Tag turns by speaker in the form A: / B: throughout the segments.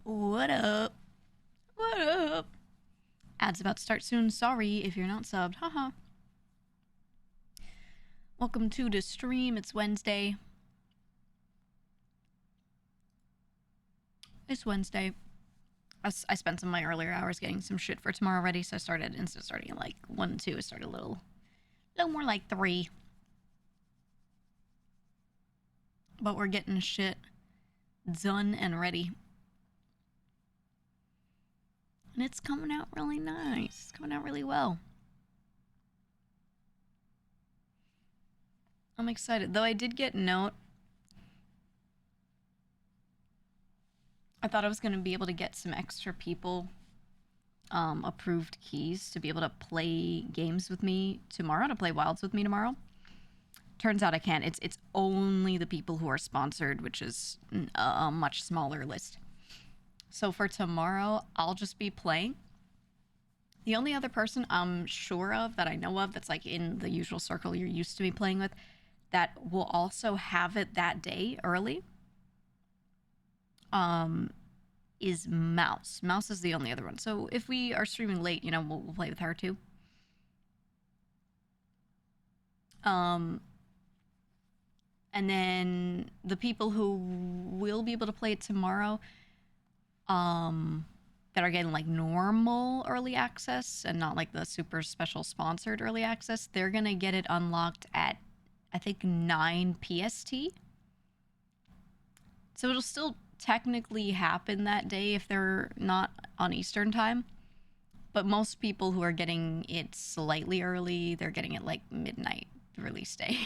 A: What up? What up? Ad's about to start soon. Sorry if you're not subbed. Haha. Welcome to the stream. It's Wednesday. It's Wednesday. I spent some of my earlier hours getting some shit for tomorrow ready, so I started, instead of starting at like 1 and 2, I started a little more like 3. But we're getting shit done and ready. And it's coming out really nice. It's coming out really well. I'm excited. Though I did get a note. I thought I was going to be able to get some extra people approved keys to be able to play games with me tomorrow, to play Wilds with me tomorrow. Turns out I can't. It's only the people who are sponsored, which is a much smaller list. So for tomorrow, I'll just be playing. The only other person I'm sure of, that I know of, that's like in the usual circle you're used to me playing with, that will also have it that day early, is Mouse. Mouse is the only other one. So if we are streaming late, you know, we'll play with her too. And then the people who will be able to play it tomorrow, that are getting like normal early access and not like the super special sponsored early access, they're gonna get it unlocked at, I think, 9 PST. So it'll still technically happen that day if they're not on Eastern time. But most people who are getting it slightly early, they're getting it like midnight release day.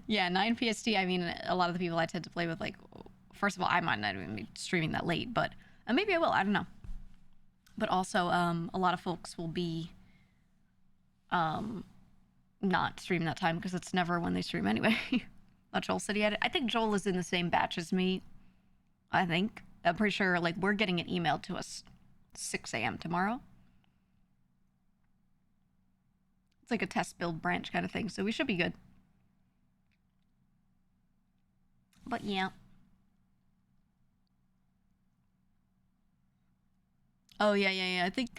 A: Yeah, 9 PST. I mean, a lot of the people I tend to play with, like, first of all, I might not even be streaming that late, but maybe I will. I don't know. But also, a lot of folks will be not streaming that time because it's never when they stream anyway. But Joel said he had it. I think Joel is in the same batch as me. I think. I'm pretty sure, like, we're getting it emailed to us 6 a.m. tomorrow. It's like a test build branch kind of thing, so we should be good. But yeah. Oh yeah. I think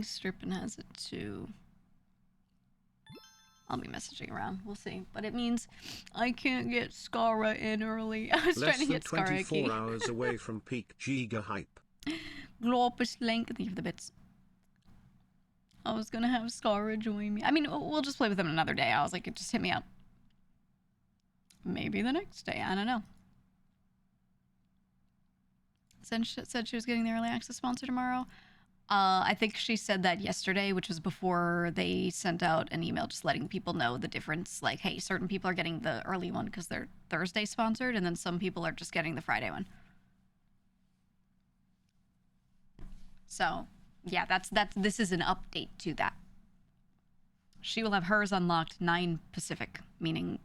A: Strippin has it too. I'll be messaging around. We'll see. But it means I can't get Skara in early. I was trying to get Skara.
B: Less than 24 hours away from peak GEEGA hype.
A: Glorpus Link, thank you for the bits. I was gonna have Skara join me. I mean, we'll just play with them another day. I was like, just hit me up. Maybe the next day. I don't know. Said she was getting the early access sponsor tomorrow. I think she said that yesterday, which was before they sent out an email just letting people know the difference. Like, hey, certain people are getting the early one because they're Thursday sponsored, and then some people are just getting the Friday one. So, yeah, this is an update to that. She will have hers unlocked 9 Pacific, meaning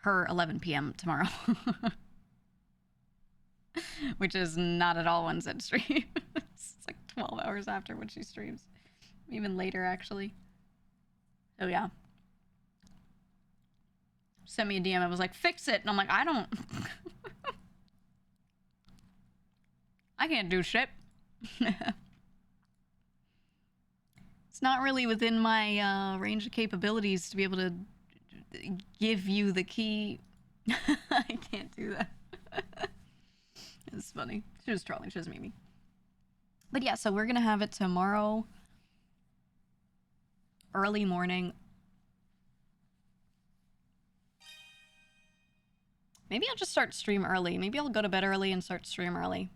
A: her 11 p.m. tomorrow. Which is not at all when Zed streams. It's like 12 hours after when she streams. Even later, actually. Oh, yeah. Sent me a DM. I was like, fix it. And I'm like, I don't... I can't do shit. It's not really within my range of capabilities to be able to give you the key. I can't do that. It's funny. She was trolling. She was Mimi. But yeah, so we're gonna have it tomorrow. Early morning. Maybe I'll just start stream early. Maybe I'll go to bed early and start stream early.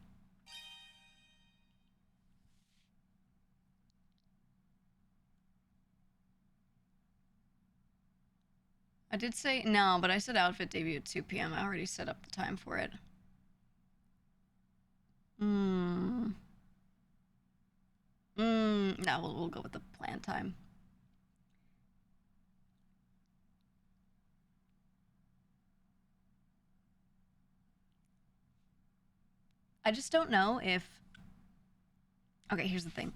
A: I did say no, but I said outfit debut at 2 p.m. I already set up the time for it. No, we'll go with the planned time. I just don't know if... Okay, here's the thing.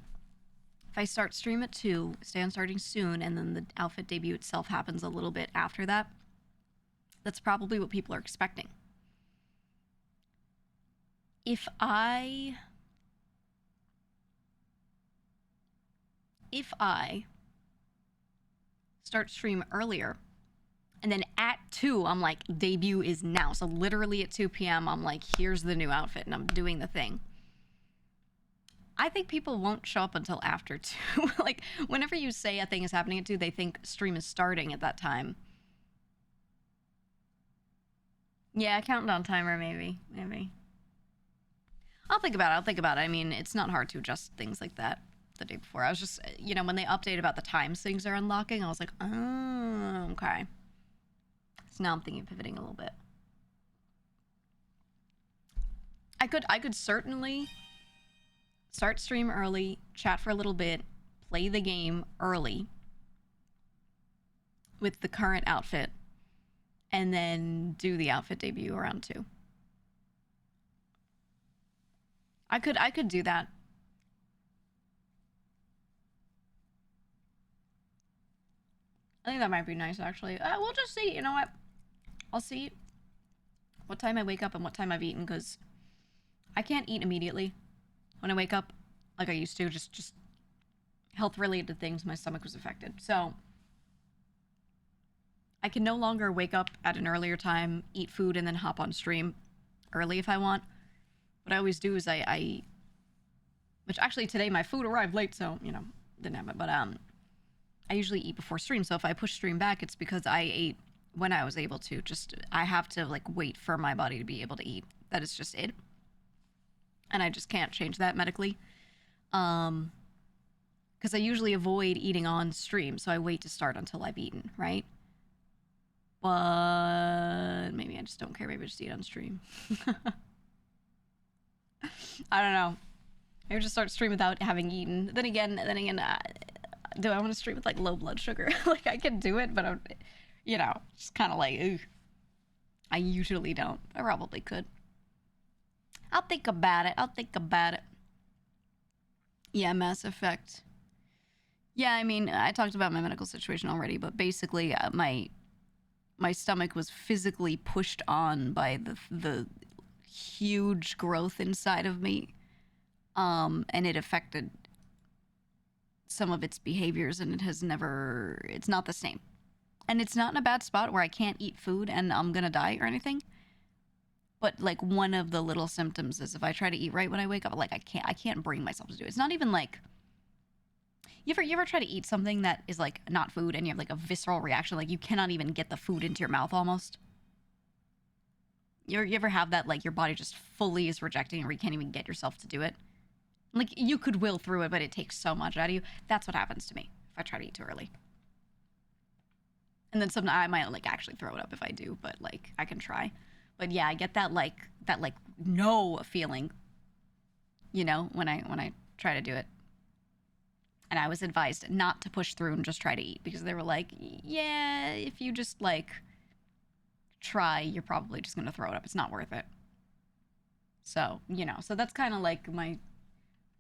A: If I start stream at 2, stay on starting soon, and then the outfit debut itself happens a little bit after that, that's probably what people are expecting. If I start stream earlier, and then at 2, I'm like, debut is now. So literally at 2 p.m., I'm like, here's the new outfit, and I'm doing the thing. I think people won't show up until after 2. Like, whenever you say a thing is happening at 2, they think stream is starting at that time. Yeah, countdown timer, maybe. I'll think about it. I mean, it's not hard to adjust things like that the day before. I was just, when they update about the times things are unlocking, I was like, oh, okay. So now I'm thinking of pivoting a little bit. I could certainly start stream early, chat for a little bit, play the game early with the current outfit, and then do the outfit debut around 2. I could do that. I think that might be nice, actually. We'll just see. You know what? I'll see what time I wake up and what time I've eaten, because I can't eat immediately when I wake up like I used to. Just health-related things. My stomach was affected. So I can no longer wake up at an earlier time, eat food, and then hop on stream early if I want. What I always do is which actually today my food arrived late, so, didn't have it. But I usually eat before stream, so if I push stream back, it's because I ate when I was able to. I have to, wait for my body to be able to eat. That is just it. And I just can't change that medically. Because I usually avoid eating on stream, so I wait to start until I've eaten, right? But maybe I just don't care. Maybe I just eat on stream. I don't know. Maybe just start stream without having eaten. Then again, do I want to stream with low blood sugar? I can do it, but I'm, just kind of ugh. I usually don't. I probably could. I'll think about it. Yeah, Mass Effect. Yeah, I mean, I talked about my medical situation already, but basically, my stomach was physically pushed on by the huge growth inside of me, and it affected some of its behaviors, and it's not the same. And it's not in a bad spot where I can't eat food and I'm gonna die or anything. But one of the little symptoms is if I try to eat right when I wake up, I can't bring myself to do it. It's not even you ever try to eat something that is not food and you have a visceral reaction, you cannot even get the food into your mouth almost? You ever have that, your body just fully is rejecting it, or you can't even get yourself to do it? You could will through it, but it takes so much out of you. That's what happens to me if I try to eat too early. And then sometimes I might actually throw it up if I do, but I can try. But yeah, I get that no feeling, when I try to do it. And I was advised not to push through and just try to eat, because they were like, yeah, if you just try, you're probably just gonna throw it up. It's not worth it. So, so that's kind of my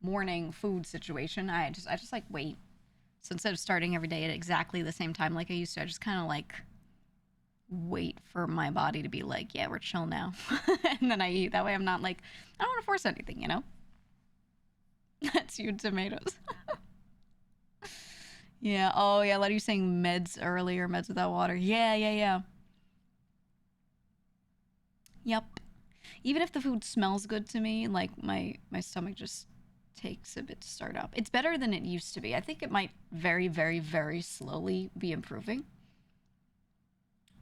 A: morning food situation. I just wait. So instead of starting every day at exactly the same time like I used to, I just kind of wait for my body to be yeah, we're chill now. And then I eat. That way I'm not I don't want to force anything, That's you, tomatoes. Yeah. Oh, yeah. Letty was saying meds earlier. Meds without water. Yeah. Yep. Even if the food smells good to me, my stomach just takes a bit to start up. It's better than it used to be. I think it might very, very, very slowly be improving.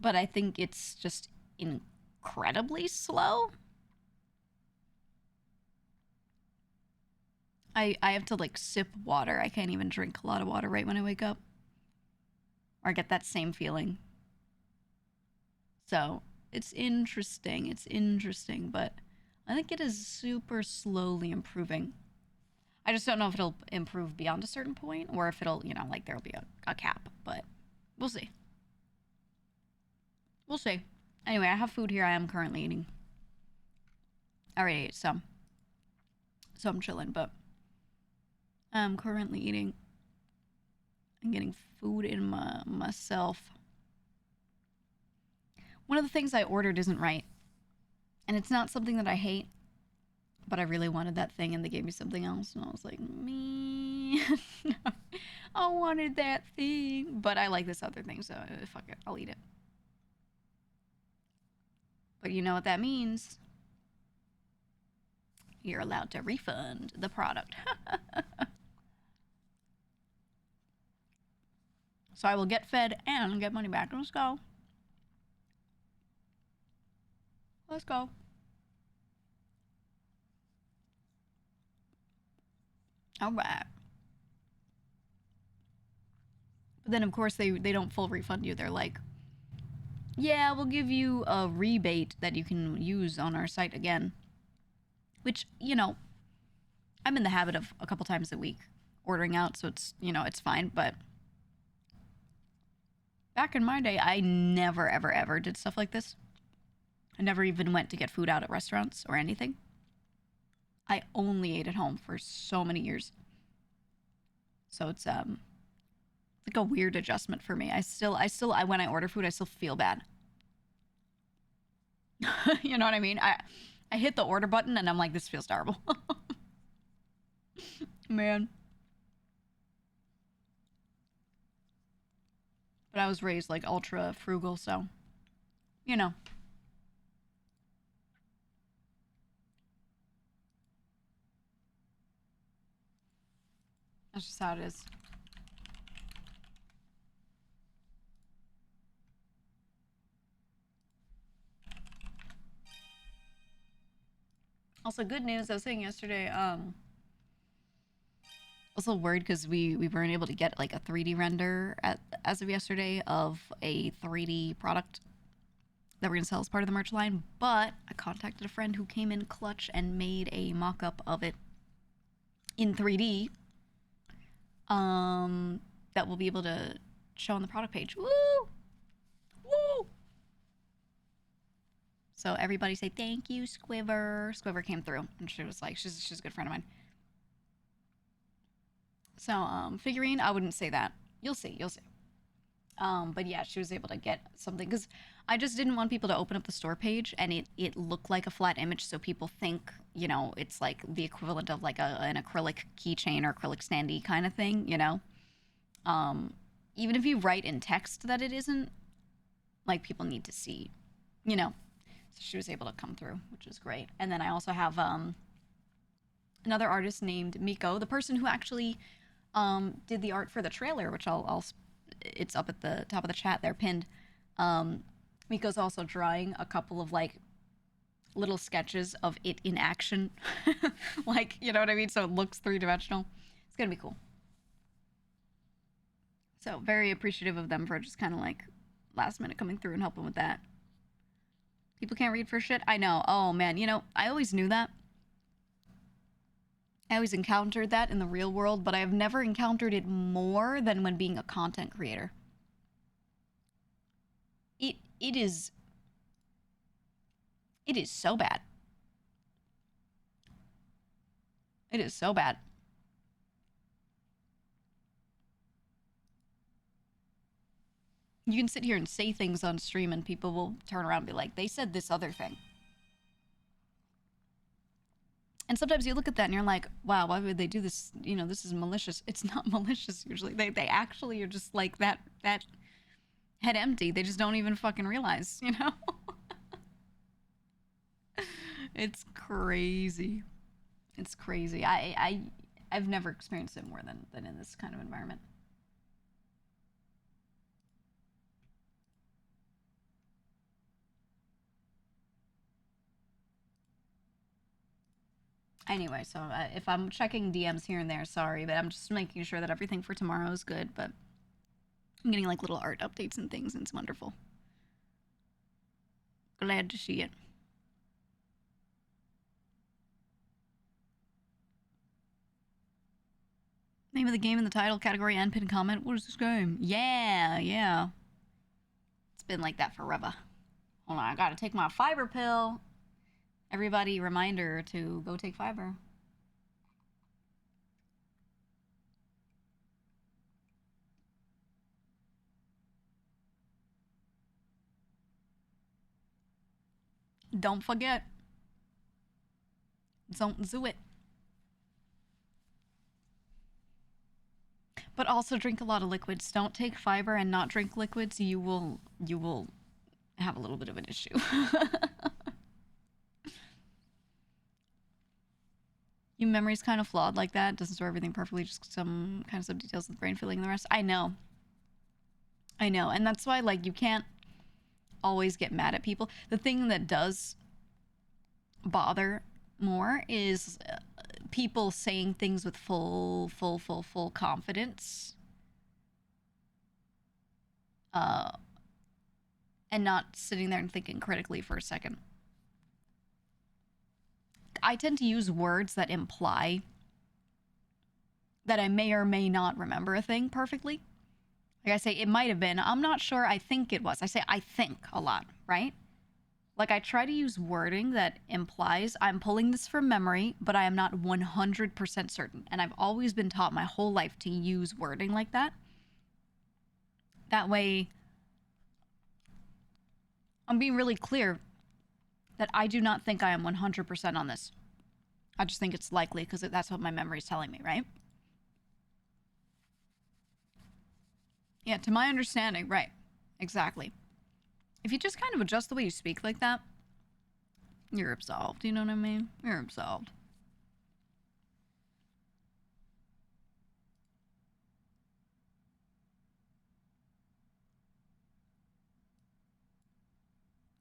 A: But I think it's just incredibly slow. I have to sip water. I can't even drink a lot of water right when I wake up, or I get that same feeling. So it's interesting, but I think it is super slowly improving. I just don't know if it'll improve beyond a certain point, or if it'll, there'll be a cap, but we'll see. Anyway, I have food here. I am currently eating. I already ate some, so I'm chilling, but I'm currently eating. I'm getting food in myself. One of the things I ordered isn't right, and it's not something that I hate, But I really wanted that thing and they gave me something else. And I was like, me. I wanted that thing. But I like this other thing, so fuck it. I'll eat it. But you know what that means? You're allowed to refund the product. So I will get fed and get money back. Let's go. Let's go. All right. But then, of course, they don't full refund you. They're like, yeah, we'll give you a rebate that you can use on our site again. Which, you know, I'm in the habit of a couple times a week ordering out, so it's, you know, it's fine. But back in my day, I never, ever, ever did stuff like this. I never even went to get food out at restaurants or anything. I only ate at home for so many years. So it's like a weird adjustment for me. I when I order food, I still feel bad. You know what I mean? I hit the order button and I'm like, this feels terrible. Man. But I was raised like ultra frugal, so you know. That's just how it is. Also, good news. I was saying yesterday, I was a little worried because we weren't able to get like a 3D render as of yesterday of a 3D product that we're gonna sell as part of the merch line. But I contacted a friend who came in clutch and made a mock-up of it in 3D. That we'll be able to show on the product page. Woo! Woo! So everybody say thank you, Squiver. Squiver came through, and she was like, she's a good friend of mine. So figurine, I wouldn't say that. You'll see. But yeah, she was able to get something because I just didn't want people to open up the store page and it looked like a flat image, so people think, you know, it's like the equivalent of like an acrylic keychain or acrylic standee kind of thing, you know. Even if you write in text that it isn't, like people need to see, you know. So she was able to come through, which is great. And then I also have another artist named Miko, the person who actually did the art for the trailer, which I'll it's up at the top of the chat there, pinned. Miko's also drawing a couple of like little sketches of it in action, like, you know what I mean? So it looks three-dimensional. It's gonna be cool. So very appreciative of them for just kind of like last minute coming through and helping with that. People can't read for shit. I know. Oh man, you know, I always knew that. I always encountered that in the real world, but I have never encountered it more than when being a content creator. It is so bad. It is so bad. You can sit here and say things on stream and people will turn around and be like, they said this other thing. And sometimes you look at that and you're like, wow, why would they do this? You know, this is malicious. It's not malicious usually. They actually are just like that head empty. They just don't even fucking realize, you know? It's crazy. It's crazy. I've never experienced it more than in this kind of environment. Anyway, so if I'm checking DMs here and there, sorry, but I'm just making sure that everything for tomorrow is good, but I'm getting like little art updates and things, and it's wonderful. Glad to see it. Name of the game in the title, category, and pin comment. What is this game? Yeah. It's been like that forever. Hold on, I gotta take my fiber pill. Everybody, reminder to go take fiber. Don't forget. Don't do it. But also drink a lot of liquids. Don't take fiber and not drink liquids. You will have a little bit of an issue. Human memory's kind of flawed like that. It doesn't store everything perfectly, just some kind of sub details of the brain filling in the rest. I know. And that's why, like, you can't always get mad at people. The thing that does bother more is people saying things with full confidence. And not sitting there and thinking critically for a second. I tend to use words that imply that I may or may not remember a thing perfectly. Like I say, it might have been. I'm not sure. I think it was. I say I think a lot, right? Like I try to use wording that implies I'm pulling this from memory, but I am not 100% certain. And I've always been taught my whole life to use wording like that. That way, I'm being really clear that I do not think I am 100% on this. I just think it's likely because that's what my memory is telling me, right? Yeah, to my understanding, right. Exactly. If you just kind of adjust the way you speak like that, you're absolved. You know what I mean? You're absolved.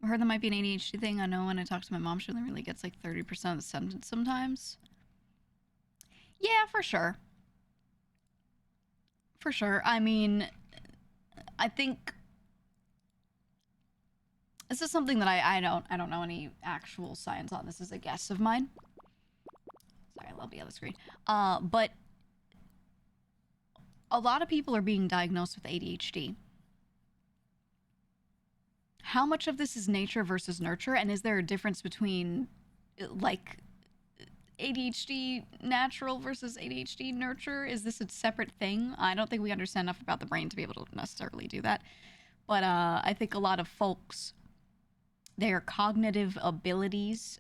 A: I heard that might be an ADHD thing. I know when I talk to my mom, she only really gets like 30% of the sentence sometimes. Yeah, for sure. For sure. I mean, I think this is something that I don't know any actual science on. This is a guess of mine. Sorry, I'll be on the screen. But a lot of people are being diagnosed with ADHD. How much of this is nature versus nurture? And is there a difference between, like, ADHD natural versus ADHD nurture? Is this a separate thing? I don't think we understand enough about the brain to be able to necessarily do that. But I think a lot of folks, their cognitive abilities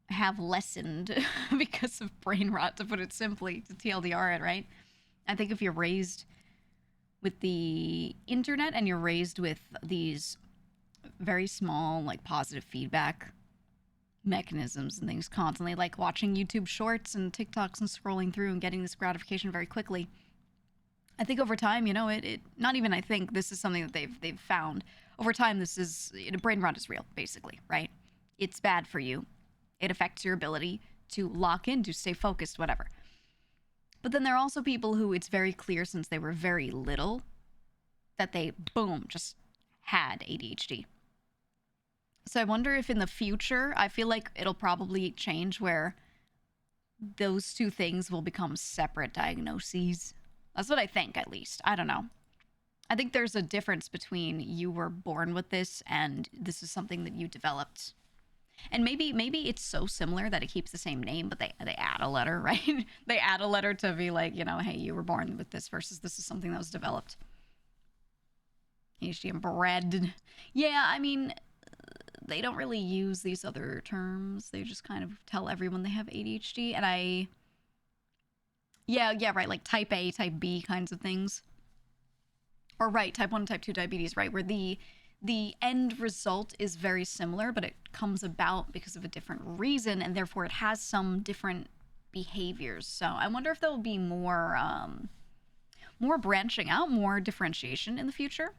A: have lessened because of brain rot, to put it simply, to TLDR it, right? I think if you're raised with the internet and you're raised with these very small, like, positive feedback mechanisms and things constantly, like watching YouTube shorts and TikToks and scrolling through and getting this gratification very quickly, I think over time, you know, it not even I think, this is something that they've found. Over time, this is, brain rot is real, basically, right? It's bad for you. It affects your ability to lock in, to stay focused, whatever. But then there are also people who it's very clear since they were very little that they, boom, just had ADHD. So I wonder if in the future, I feel like it'll probably change where those two things will become separate diagnoses. That's what I think, at least. I don't know. I think there's a difference between you were born with this and this is something that you developed. And maybe it's so similar that it keeps the same name, but they add a letter, right? They add a letter to be like, you know, hey, you were born with this versus this is something that was developed. ADHD and bred. Yeah, I mean, they don't really use these other terms. They just kind of tell everyone they have ADHD. And yeah, right, like type A, type B kinds of things. Or right, type 1, type 2 diabetes, right, where the end result is very similar, but it comes about because of a different reason, and therefore it has some different behaviors. So I wonder if there will be more branching out, more differentiation in the future.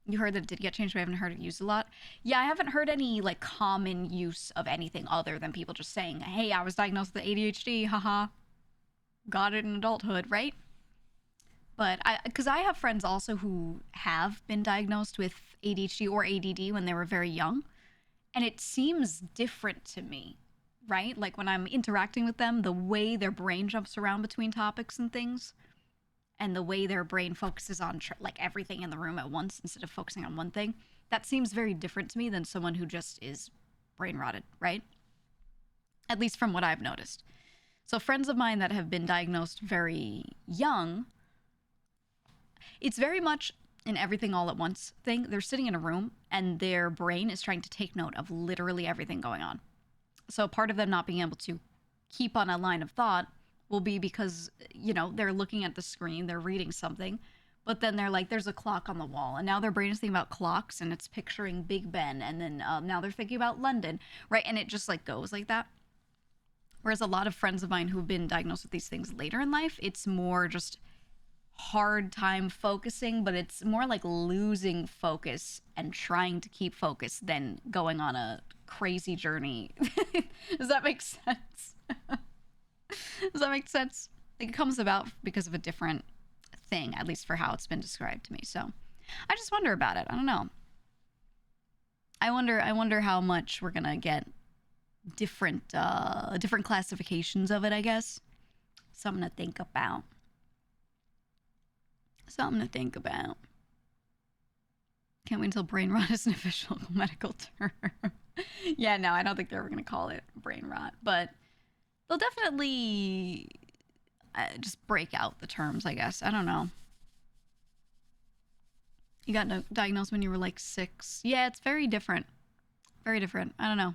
A: You heard that it did get changed, but I haven't heard it used a lot. Yeah, I haven't heard any, like, common use of anything other than people just saying, hey, I was diagnosed with ADHD, haha. Got it in adulthood, right? But because I have friends also who have been diagnosed with ADHD or ADD when they were very young, and it seems different to me, right? Like when I'm interacting with them, the way their brain jumps around between topics and things, and the way their brain focuses on like everything in the room at once instead of focusing on one thing, that seems very different to me than someone who just is brain rotted, right? At least from what I've noticed. So friends of mine that have been diagnosed very young, it's very much an everything all at once thing. They're sitting in a room and their brain is trying to take note of literally everything going on. So part of them not being able to keep on a line of thought will be because, they're looking at the screen, they're reading something, but then they're like, there's a clock on the wall. And now their brain is thinking about clocks and it's picturing Big Ben. And then now they're thinking about London, right? And it just like goes like that. Whereas a lot of friends of mine who've been diagnosed with these things later in life, it's more just hard time focusing, but it's more like losing focus and trying to keep focus than going on a crazy journey. Does that make sense? Does that make sense? Like, it comes about because of a different thing, at least for how it's been described to me. So I just wonder about it. I don't know. I wonder how much we're gonna get different classifications of it, I guess. Something to think about. Something to think about. Can't wait until brain rot is an official medical term. Yeah, no, I don't think they're ever going to call it brain rot, but they'll definitely just break out the terms, I guess. I don't know. You got diagnosed when you were like 6. Yeah, it's very different. Very different. I don't know.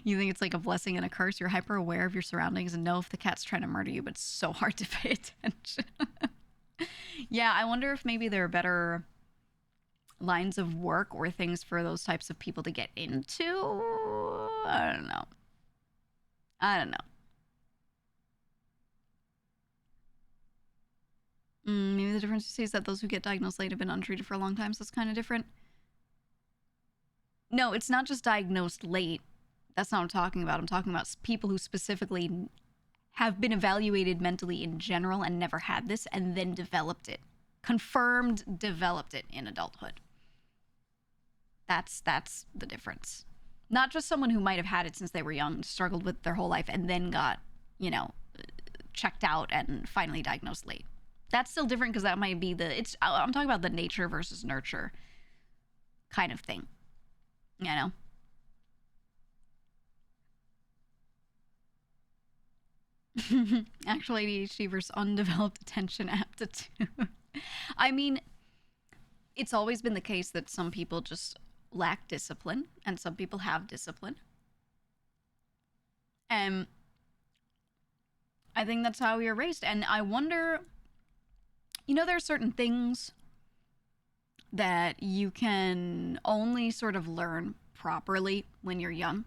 A: You think it's like a blessing and a curse. You're hyper aware of your surroundings and know if the cat's trying to murder you, but it's so hard to pay attention. Yeah, I wonder if maybe there are better lines of work or things for those types of people to get into. I don't know. Maybe the difference you see is that those who get diagnosed late have been untreated for a long time, so it's kind of different. No, it's not just diagnosed late. That's not what I'm talking about. I'm talking about people who specifically have been evaluated mentally in general and never had this and then developed it. Confirmed developed it in adulthood. That's the difference. Not just someone who might have had it since they were young, struggled with their whole life, and then got, checked out and finally diagnosed late. That's still different because that might be I'm talking about the nature versus nurture kind of thing. Actual ADHD versus undeveloped attention aptitude. I mean, it's always been the case that some people just lack discipline and some people have discipline. And I think that's how we are raised. And I wonder, there are certain things that you can only sort of learn properly when you're young,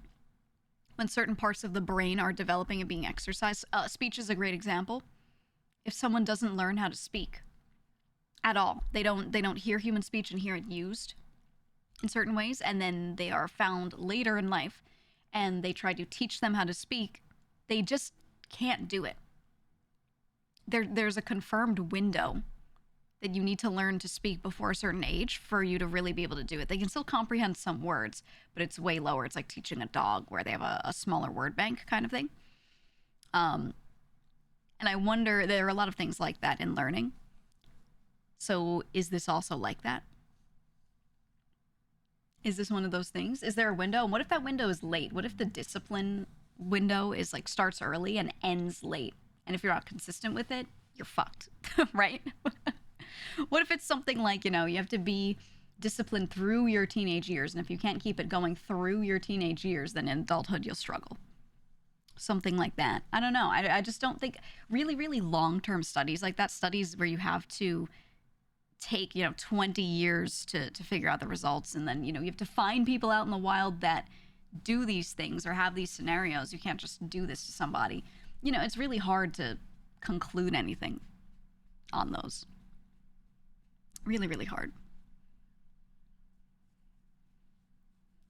A: when certain parts of the brain are developing and being exercised. Speech is a great example. If someone doesn't learn how to speak at all, they don't hear human speech and hear it used in certain ways, and then they are found later in life and they try to teach them how to speak, they just can't do it. There's a confirmed window that you need to learn to speak before a certain age for you to really be able to do it. They can still comprehend some words, but it's way lower. It's like teaching a dog where they have a smaller word bank kind of thing. And I wonder, there are a lot of things like that in learning. So is this also like that? Is this one of those things? Is there a window? And what if that window is late? What if the discipline window is like starts early and ends late? And if you're not consistent with it, you're fucked, right? What if it's something like, you have to be disciplined through your teenage years, and if you can't keep it going through your teenage years, then in adulthood you'll struggle. Something like that. I don't know. I just don't think really, really long-term studies like that, studies where you have to take, 20 years to figure out the results, and then, you have to find people out in the wild that do these things or have these scenarios. You can't just do this to somebody. It's really hard to conclude anything on those. Really, really hard.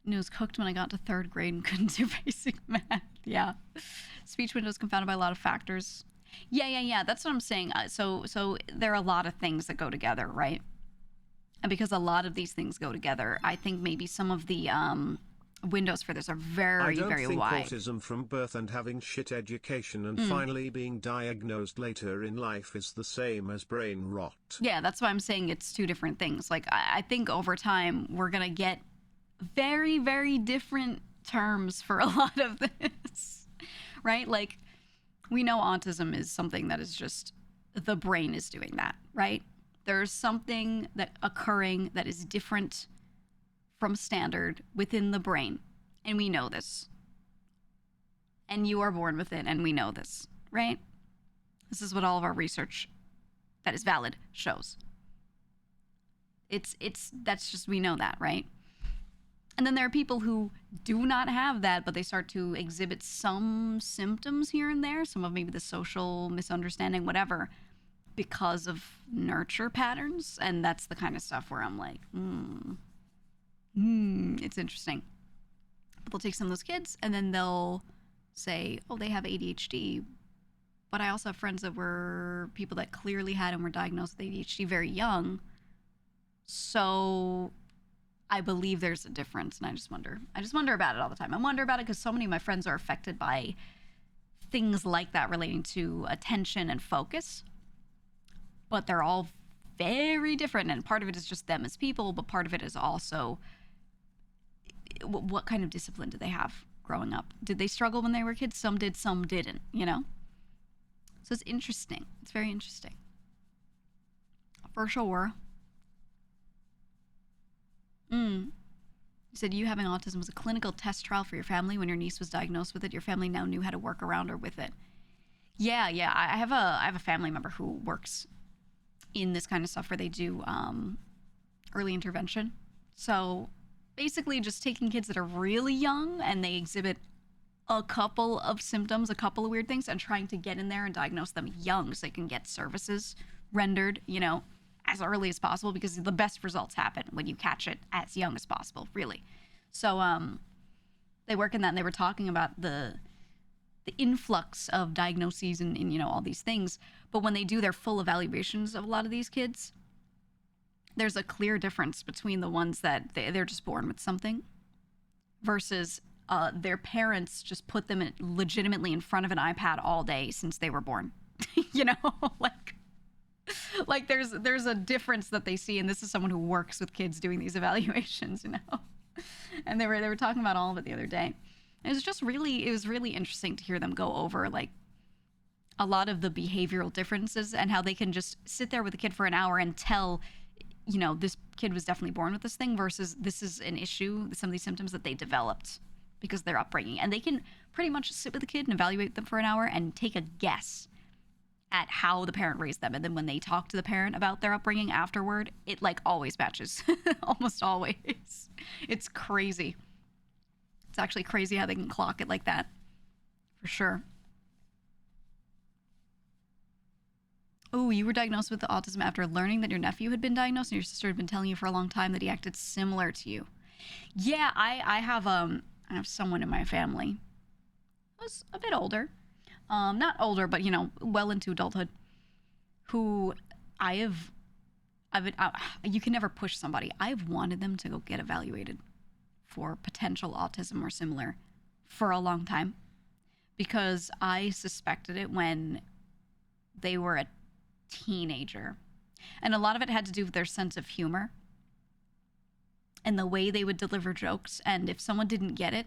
A: It was cooked when I got to 3rd grade and couldn't do basic math. Yeah. Speech window is confounded by a lot of factors. Yeah. That's what I'm saying. So there are a lot of things that go together, right? And because a lot of these things go together, I think maybe some of the windows for this are very, very wide.
B: I don't think autism from birth and having shit education and finally being diagnosed later in life is the same as brain rot.
A: Yeah, that's why I'm saying it's two different things. Like, I think over time we're going to get very, very different terms for a lot of this, right? Like, we know autism is something that is just, the brain is doing that, right? There's something that occurring that is different from standard within the brain, And we know this. And you are born with it, and we know this, right? This is what all of our research that is valid shows. That's just, we know that, right? And then there are people who do not have that, but they start to exhibit some symptoms here and there, some of maybe the social misunderstanding, whatever, because of nurture patterns. And that's the kind of stuff where I'm like, it's interesting. But they'll take some of those kids and then they'll say, oh, they have ADHD. But I also have friends that were people that clearly had and were diagnosed with ADHD very young. So I believe there's a difference, and I just wonder about it all the time. I wonder about it because so many of my friends are affected by things like that relating to attention and focus, but they're all very different, and part of it is just them as people, but part of it is also what kind of discipline did they have growing up? Did they struggle when they were kids? Some did, some didn't, you know? So it's interesting. It's very interesting. For sure. You said you having autism was a clinical test trial for your family. When your niece was diagnosed with it, your family now knew how to work around or with it. Yeah. I have a family member who works in this kind of stuff where they do early intervention. So basically just taking kids that are really young and they exhibit a couple of symptoms, a couple of weird things, and trying to get in there and diagnose them young so they can get services rendered, you know, as early as possible, because the best results happen when you catch it as young as possible, really. So they work in that, and they were talking about the influx of diagnoses and you know, all these things. But when they do their full evaluations of a lot of these kids, there's a clear difference between the ones that they're just born with something versus their parents just put them legitimately in front of an iPad all day since they were born. You know, like there's a difference that they see, and this is someone who works with kids doing these evaluations, you know. And they were talking about all of it the other day. It was really interesting to hear them go over like a lot of the behavioral differences and how they can just sit there with a kid for an hour and tell, you know, this kid was definitely born with this thing versus this is an issue, some of these symptoms that they developed because of their upbringing. And they can pretty much sit with a kid and evaluate them for an hour and take a guess at how the parent raised them. And then when they talk to the parent about their upbringing afterward, it like always matches. Almost always. It's crazy. It's actually crazy how they can clock it like that. For sure. Oh, you were diagnosed with autism after learning that your nephew had been diagnosed and your sister had been telling you for a long time that he acted similar to you. Yeah, I have someone in my family who's a bit older. Not older, but, you know, well into adulthood, who you can never push somebody. I've wanted them to go get evaluated for potential autism or similar for a long time because I suspected it when they were a teenager. And a lot of it had to do with their sense of humor and the way they would deliver jokes. And if someone didn't get it,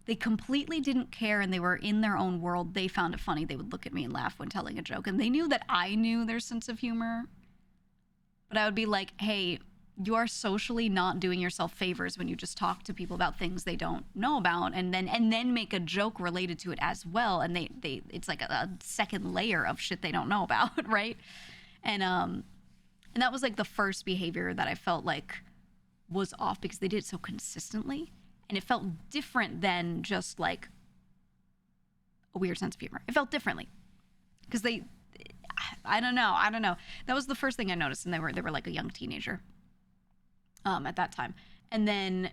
A: they completely didn't care and they were in their own world. They found it funny. They would look at me and laugh when telling a joke. And they knew that I knew their sense of humor. But I would be like, hey, you are socially not doing yourself favors when you just talk to people about things they don't know about and then make a joke related to it as well. And they it's like a second layer of shit they don't know about, right? And that was like the first behavior that I felt like was off because they did it so consistently. And it felt different than just like a weird sense of humor. It felt differently because I don't know. That was the first thing I noticed. And they were like a young teenager at that time. And then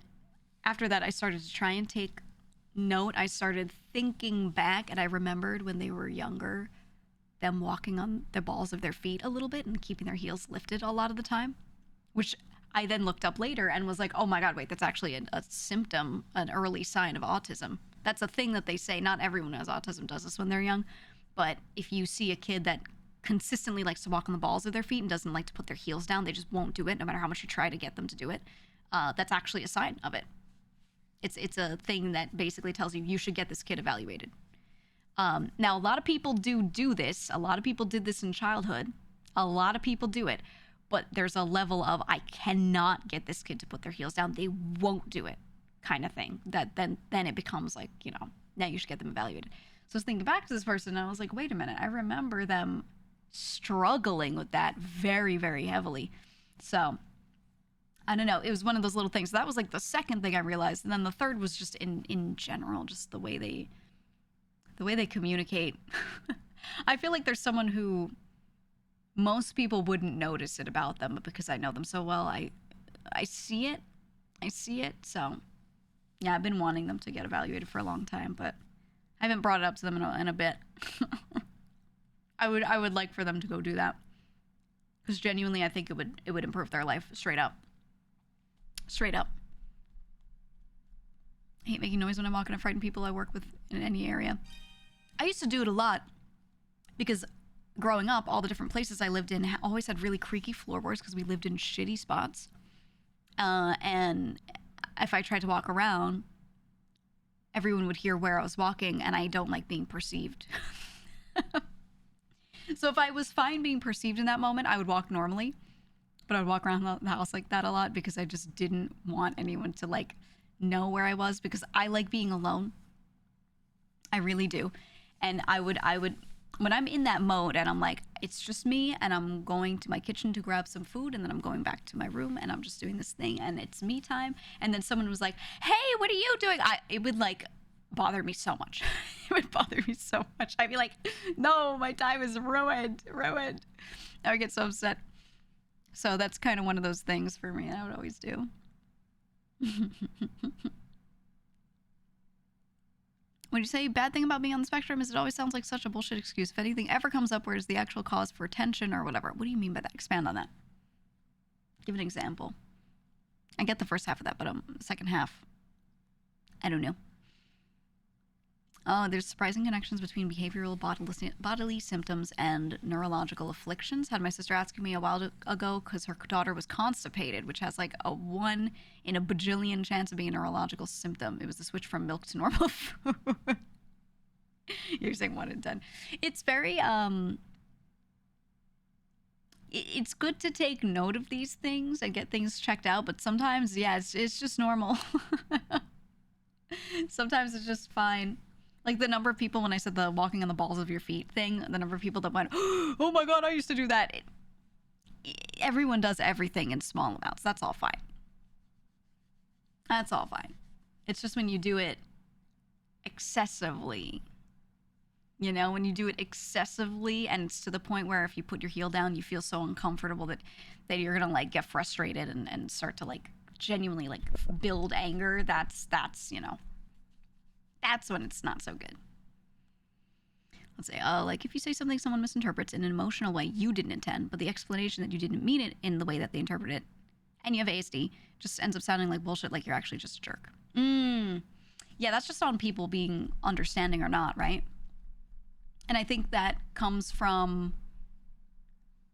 A: after that, I started to try and take note. I started thinking back, and I remembered when they were younger, them walking on the balls of their feet a little bit and keeping their heels lifted a lot of the time, which I then looked up later and was like, oh my God, wait, that's actually a symptom, an early sign of autism. That's a thing that they say. Not everyone who has autism does this when they're young. But if you see a kid that consistently likes to walk on the balls of their feet and doesn't like to put their heels down, they just won't do it no matter how much you try to get them to do it. That's actually a sign of it. It's a thing that basically tells you should get this kid evaluated. Now, a lot of people do this. A lot of people did this in childhood. A lot of people do it. But there's a level of, I cannot get this kid to put their heels down. They won't do it kind of thing, that then it becomes like, now you should get them evaluated. So I was thinking back to this person, and I was like, wait a minute, I remember them struggling with that very, very heavily. So I don't know, it was one of those little things. That was like the second thing I realized, and then the third was just in general, just the way they communicate. I feel like there's someone who most people wouldn't notice it about them, but because I know them so well, I see it. So yeah, I've been wanting them to get evaluated for a long time, but I haven't brought it up to them in a bit. I would like for them to go do that, because genuinely I think it would improve their life straight up. I hate making noise when I'm walking to frighten people I work with in any area. I used to do it a lot because growing up, all the different places I lived in always had really creaky floorboards because we lived in shitty spots. And if I tried to walk around, everyone would hear where I was walking, and I don't like being perceived. So if I was fine being perceived in that moment, I would walk normally. But I would walk around the house like that a lot because I just didn't want anyone to like know where I was, because I like being alone. I really do. And I would when I'm in that mode and I'm like, it's just me, and I'm going to my kitchen to grab some food, and then I'm going back to my room, and I'm just doing this thing, and it's me time, and then someone was like, hey, what are you doing? It would like bother me so much. It would bother me so much. I'd be like, no, my time is ruined. I would get so upset. So that's kind of one of those things for me I would always do. When you say bad thing about being on the spectrum is it always sounds like such a bullshit excuse. If anything ever comes up where it's the actual cause for attention or whatever. What do you mean by that? Expand on that. Give an example. I get the first half of that, but the second half, I don't know. Oh, there's surprising connections between behavioral bodily symptoms and neurological afflictions. Had my sister asking me a while ago because her daughter was constipated, which has like a 1 in a bajillion chance of being a neurological symptom. It was the switch from milk to normal food. You're saying 1 in 10. It's very, it's good to take note of these things and get things checked out, but sometimes, yeah, it's just normal. Sometimes it's just fine. Like the number of people, when I said the walking on the balls of your feet thing, the number of people that went, oh my God, I used to do that. Everyone does everything in small amounts. That's all fine. That's all fine. It's just when you do it excessively, when you do it excessively and it's to the point where if you put your heel down, you feel so uncomfortable that you're going to like get frustrated and start to like genuinely like build anger. That's when it's not so good. Let's say, like if you say something someone misinterprets in an emotional way you didn't intend, but the explanation that you didn't mean it in the way that they interpret it, and you have ASD, just ends up sounding like bullshit, like you're actually just a jerk. Yeah, that's just on people being understanding or not, right? And I think that comes from,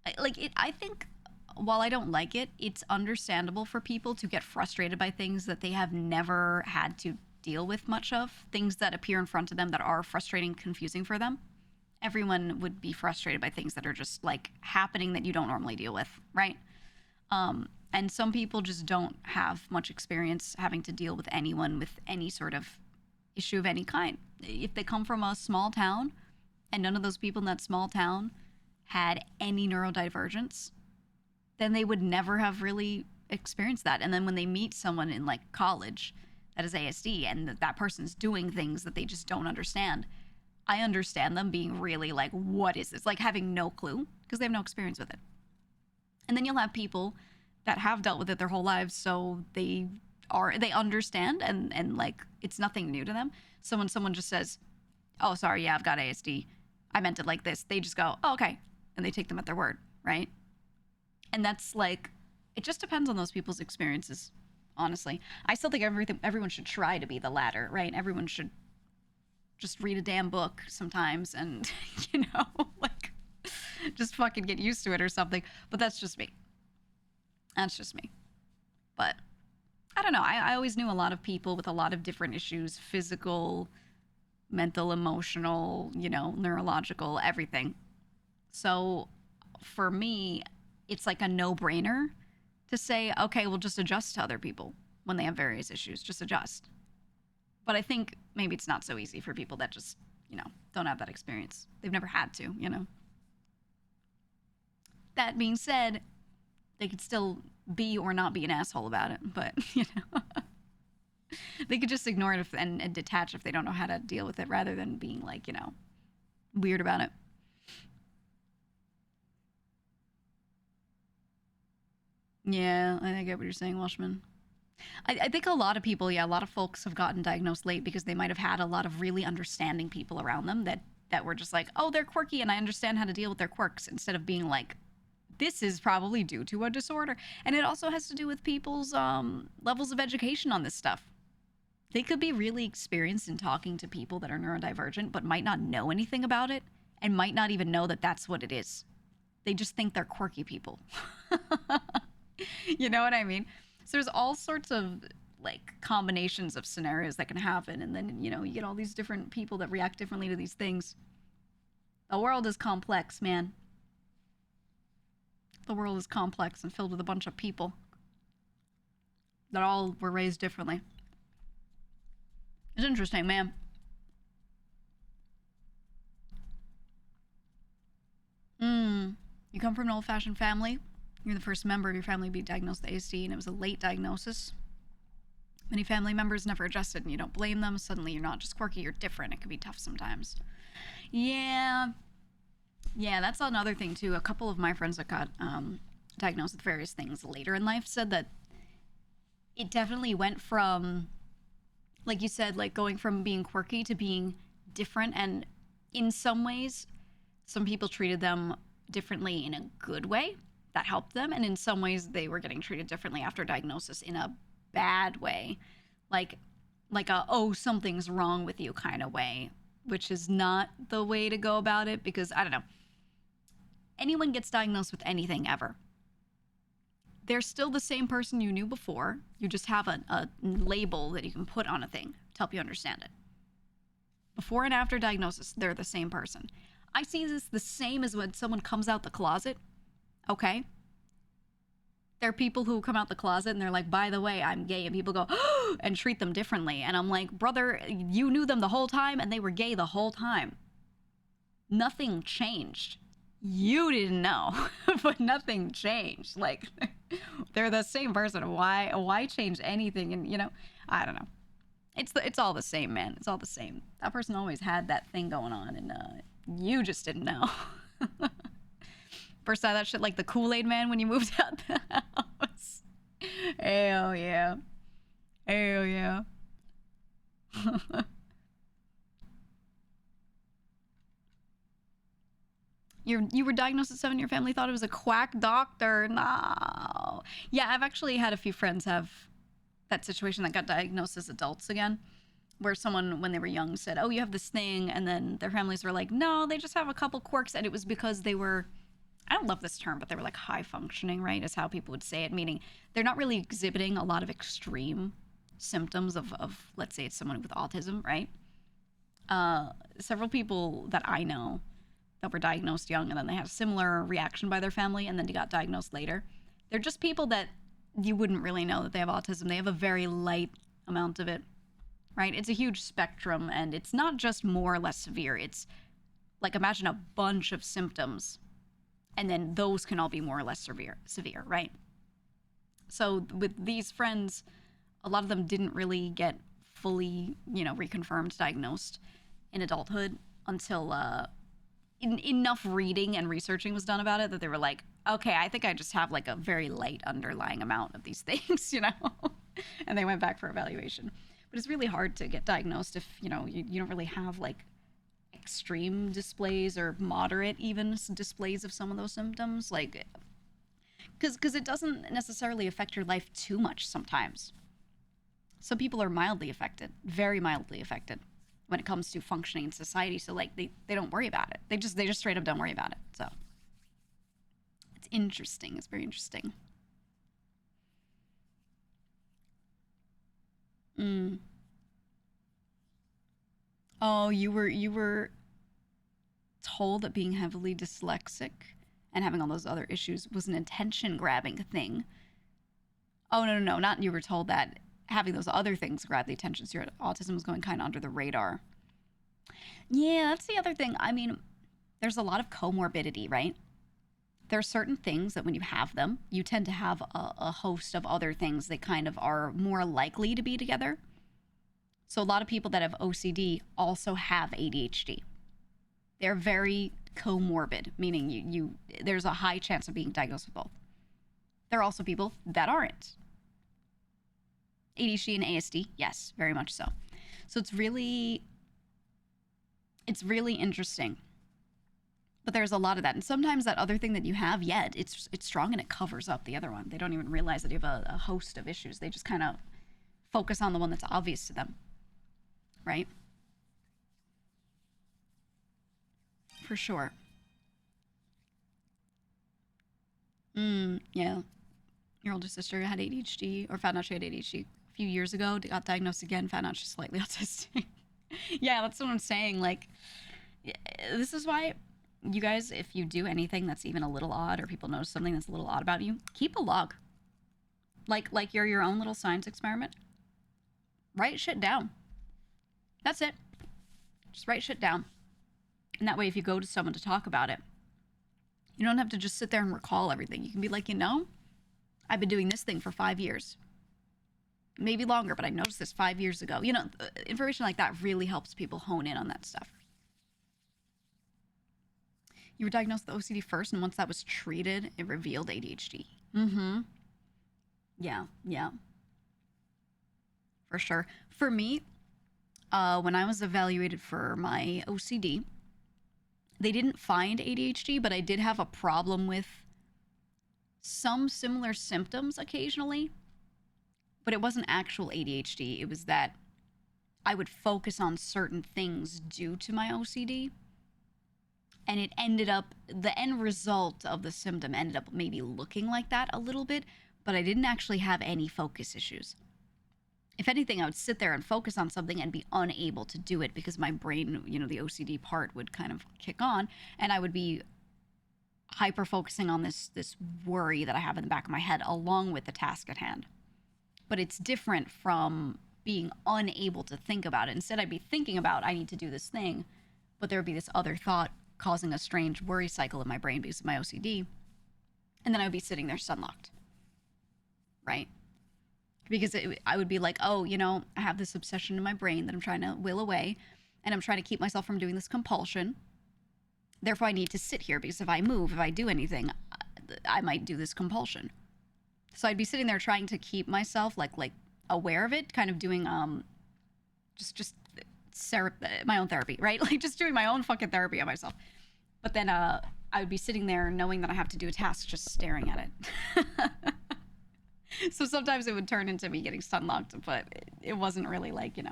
A: I think while I don't like it, it's understandable for people to get frustrated by things that they have never had to deal with much of, things that appear in front of them that are frustrating, confusing for them. Everyone would be frustrated by things that are just like happening that you don't normally deal with, right? And some people just don't have much experience having to deal with anyone with any sort of issue of any kind. If they come from a small town and none of those people in that small town had any neurodivergence, then they would never have really experienced that. And then when they meet someone in like college that is ASD and that person's doing things that they just don't understand, I understand them being really like, what is this? Like having no clue because they have no experience with it. And then you'll have people that have dealt with it their whole lives, so they understand and like it's nothing new to them. So when someone just says, oh, sorry, yeah, I've got ASD, I meant it like this, they just go, oh, okay. And they take them at their word, right? And that's like, it just depends on those people's experiences. Honestly, I still think everyone should try to be the latter, right? Everyone should just read a damn book sometimes and, like just fucking get used to it or something. But that's just me. But I don't know. I always knew a lot of people with a lot of different issues, physical, mental, emotional, neurological, everything. So for me, it's like a no-brainer to say, okay, we'll just adjust to other people. when they have various issues. Just adjust. But I think maybe it's not so easy for people that just, don't have that experience. They've never had to. That being said, they could still be or not be an asshole about it, but, they could just ignore it and detach if they don't know how to deal with it rather than being like, weird about it. Yeah, I get what you're saying, Washman. I think a lot of people, a lot of folks have gotten diagnosed late because they might have had a lot of really understanding people around them that were just like, oh, they're quirky and I understand how to deal with their quirks, instead of being like, this is probably due to a disorder. And it also has to do with people's levels of education on this stuff. They could be really experienced in talking to people that are neurodivergent, but might not know anything about it and might not even know that that's what it is. They just think they're quirky people. You know what I mean? So there's all sorts of like combinations of scenarios that can happen. And then, you get all these different people that react differently to these things. The world is complex, man. The world is complex and filled with a bunch of people that all were raised differently. It's interesting, man. You come from an old-fashioned family. You're the first member of your family to be diagnosed with ASD, and it was a late diagnosis. Many family members never adjusted, and you don't blame them. Suddenly you're not just quirky, you're different. It can be tough sometimes. Yeah, that's another thing, too. A couple of my friends that got diagnosed with various things later in life said that it definitely went from, like you said, like going from being quirky to being different. And in some ways, some people treated them differently in a good way. That helped them, and in some ways they were getting treated differently after diagnosis in a bad way, like a oh, something's wrong with you kind of way, which is not the way to go about it, because I don't know, anyone gets diagnosed with anything ever, they're still the same person you knew before. You just have a label that you can put on a thing to help you understand it. Before and after diagnosis, they're the same person. I see this the same as when someone comes out the closet. Okay. There are people who come out the closet and they're like, by the way, I'm gay. And people go, oh, and treat them differently. And I'm like, brother, you knew them the whole time and they were gay the whole time. Nothing changed. You didn't know, but nothing changed. Like, they're the same person. Why change anything? And, I don't know. It's all the same, man. It's all the same. That person always had that thing going on, and you just didn't know. First saw that shit like the Kool-Aid man when you moved out the house. Hell yeah. Hell yeah. You were diagnosed at 7, your family thought it was a quack doctor. No. Yeah, I've actually had a few friends have that situation that got diagnosed as adults again, where someone, when they were young, said, oh, you have this thing, and then their families were like, no, they just have a couple quirks, and it was because they were, I don't love this term, but they were like high functioning, right, is how people would say it, meaning they're not really exhibiting a lot of extreme symptoms of let's say it's someone with autism, right? Several people that I know that were diagnosed young and then they had a similar reaction by their family and then they got diagnosed later. They're just people that you wouldn't really know that they have autism. They have a very light amount of it, right? It's a huge spectrum, and it's not just more or less severe. It's like, imagine a bunch of symptoms, and then those can all be more or less severe, right? So with these friends, a lot of them didn't really get fully, reconfirmed, diagnosed in adulthood until enough reading and researching was done about it that they were like, okay, I think I just have like a very light underlying amount of these things, and they went back for evaluation. But it's really hard to get diagnosed if, you don't really have like extreme displays or moderate even displays of some of those symptoms, like, because it doesn't necessarily affect your life too much sometimes. Some people are mildly affected, very mildly affected when it comes to functioning in society. So like they don't worry about it. They just straight up don't worry about it. So it's interesting. It's very interesting. Oh, you were told that being heavily dyslexic and having all those other issues was an attention grabbing thing. Oh, no, not you were told that. having those other things grab the attention. So your autism was going kind of under the radar. Yeah, that's the other thing. I mean, there's a lot of comorbidity, right? There are certain things that when you have them, you tend to have a host of other things that kind of are more likely to be together. So a lot of people that have OCD also have ADHD. They're very comorbid, meaning you there's a high chance of being diagnosed with both. There are also people that aren't. ADHD and ASD, yes, very much so. So it's really interesting. But there's a lot of that. And sometimes that other thing that you have, yeah, it's strong and it covers up the other one. They don't even realize that you have a host of issues. They just kind of focus on the one that's obvious to them. Right? For sure. Yeah. Your older sister had ADHD, or found out she had ADHD a few years ago, got diagnosed again, found out she's slightly autistic. Yeah, that's what I'm saying. Like, this is why you guys, if you do anything that's even a little odd, or people notice something that's a little odd about you, keep a log. Like you're your own little science experiment. Write shit down. That's it. Just write shit down. And that way, if you go to someone to talk about it, you don't have to just sit there and recall everything. You can be like, I've been doing this thing for 5 years. Maybe longer, but I noticed this 5 years ago. Information like that really helps people hone in on that stuff. You were diagnosed with OCD first, and once that was treated, it revealed ADHD. Yeah. For sure. For me, when I was evaluated for my OCD, they didn't find ADHD, but I did have a problem with some similar symptoms occasionally. But it wasn't actual ADHD. It was that I would focus on certain things due to my OCD. And it ended up, the end result of the symptom ended up maybe looking like that a little bit, but I didn't actually have any focus issues. If anything, I would sit there and focus on something and be unable to do it because my brain, the OCD part would kind of kick on, and I would be hyper focusing on this worry that I have in the back of my head along with the task at hand. But it's different from being unable to think about it. Instead, I'd be thinking about, I need to do this thing, but there would be this other thought causing a strange worry cycle in my brain because of my OCD. And then I would be sitting there sunlocked. Right? Because I would be like, I have this obsession in my brain that I'm trying to will away, and I'm trying to keep myself from doing this compulsion. Therefore, I need to sit here because if I move, if I do anything, I might do this compulsion. So I'd be sitting there trying to keep myself like aware of it, kind of doing my own therapy, right? Like just doing my own fucking therapy on myself. But then I would be sitting there knowing that I have to do a task, just staring at it. So sometimes it would turn into me getting sunlocked, but it wasn't really like, it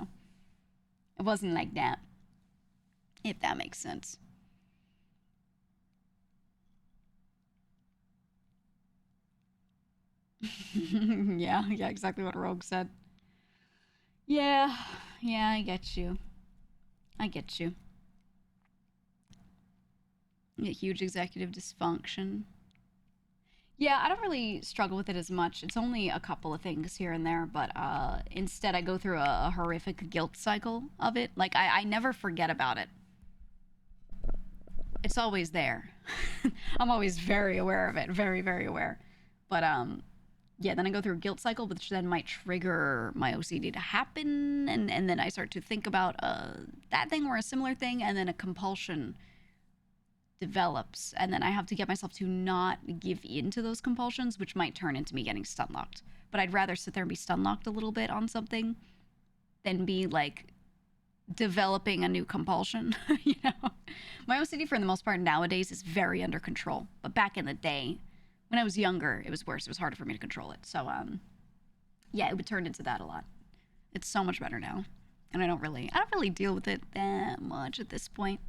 A: wasn't like that, if that makes sense. Yeah, exactly what Rogue said. Yeah, I get you. Yeah, huge executive dysfunction. Yeah, I don't really struggle with it as much. It's only a couple of things here and there, but instead I go through a horrific guilt cycle of it. Like, I never forget about it. It's always there. I'm always very aware of it. Very, very aware. But, yeah, then I go through a guilt cycle, which then might trigger my OCD to happen, and then I start to think about that thing or a similar thing, and then a compulsion develops, and then I have to get myself to not give in to those compulsions, which might turn into me getting stun-locked. But I'd rather sit there and be stun-locked a little bit on something than be, like, developing a new compulsion, My OCD, for the most part, nowadays is very under control. But back in the day, when I was younger, it was worse. It was harder for me to control it. So, yeah, it would turn into that a lot. It's so much better now. And I don't really deal with it that much at this point.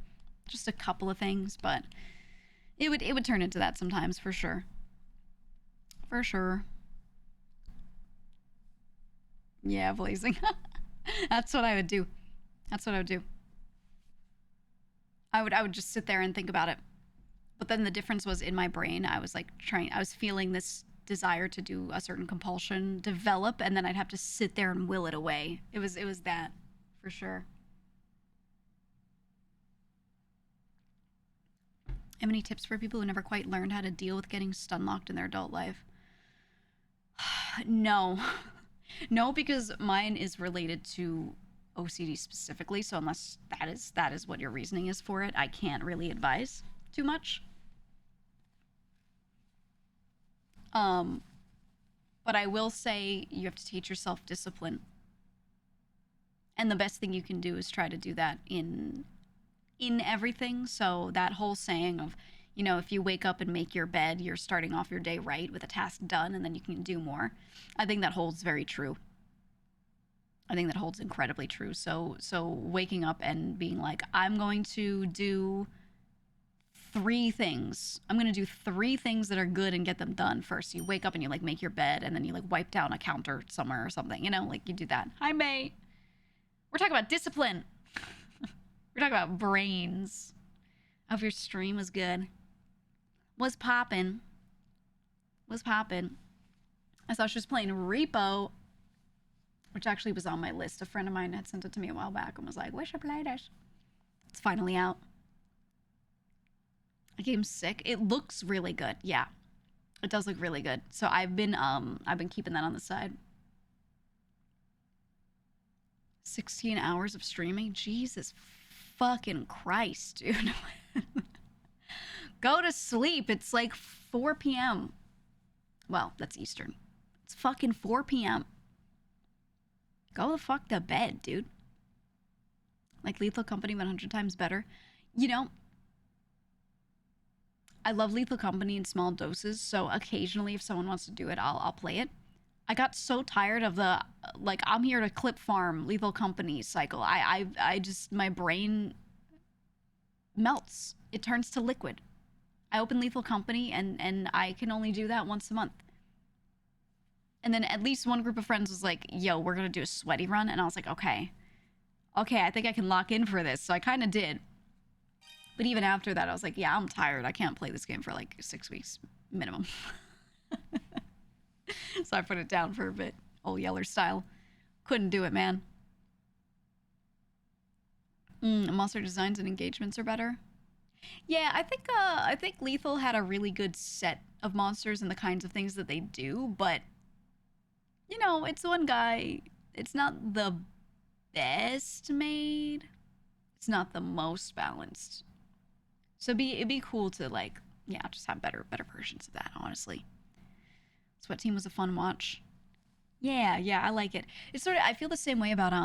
A: Just a couple of things, but it would turn into that sometimes, for sure. For sure. Yeah, blazing. That's what I would do. I would just sit there and think about it. But then the difference was in my brain, I was like I was feeling this desire to do a certain compulsion develop, and then I'd have to sit there and will it away. It was that, for sure. Have any tips for people who never quite learned how to deal with getting stun locked in their adult life? No. No, because mine is related to OCD specifically, so unless that is what your reasoning is for it, I can't really advise too much. But I will say you have to teach yourself discipline. And the best thing you can do is try to do that in everything. So that whole saying of, you know, if you wake up and make your bed, you're starting off your day right with a task done, and then you can do more. I think that holds very true. I think that holds incredibly true. So waking up and being like, I'm going to do 3 things. I'm going to do 3 things that are good and get them done first. You wake up and you like make your bed, and then you like wipe down a counter somewhere or something, you know, like you do that. Hi, May. We're talking about discipline. We're talking about brains. I hope your stream was good. Was poppin'. I saw she was playing Repo, which actually was on my list. A friend of mine had sent it to me a while back and was like, we should play this. It's finally out. The game's sick. It looks really good. Yeah. It does look really good. So I've been keeping that on the side. 16 hours of streaming? Jesus fucking Christ, dude. Go to sleep. It's like 4 p.m. Well, that's Eastern. It's fucking 4 p.m. Go the fuck to bed, dude. Like Lethal Company 100 times better. You know, I love Lethal Company in small doses, so occasionally if someone wants to do it, I'll play it. I got so tired of the, like, I'm here to clip farm Lethal Company cycle. I just, my brain melts. It turns to liquid. I open Lethal Company and I can only do that once a month. And then at least one group of friends was like, yo, we're going to do a sweaty run. And I was like, okay, I think I can lock in for this. So I kind of did. But even after that, I was like, yeah, I'm tired. I can't play this game for like 6 weeks minimum. So I put it down for a bit, old Yeller style. Couldn't do it, man. Monster designs and engagements are better. Yeah, I think Lethal had a really good set of monsters and the kinds of things that they do, but you know, it's one guy. It's not the best made. It's not the most balanced. So it'd be cool to like, yeah, just have better versions of that, honestly. Sweat Team was a fun watch. Yeah, I like it. It's sort of, I feel the same way about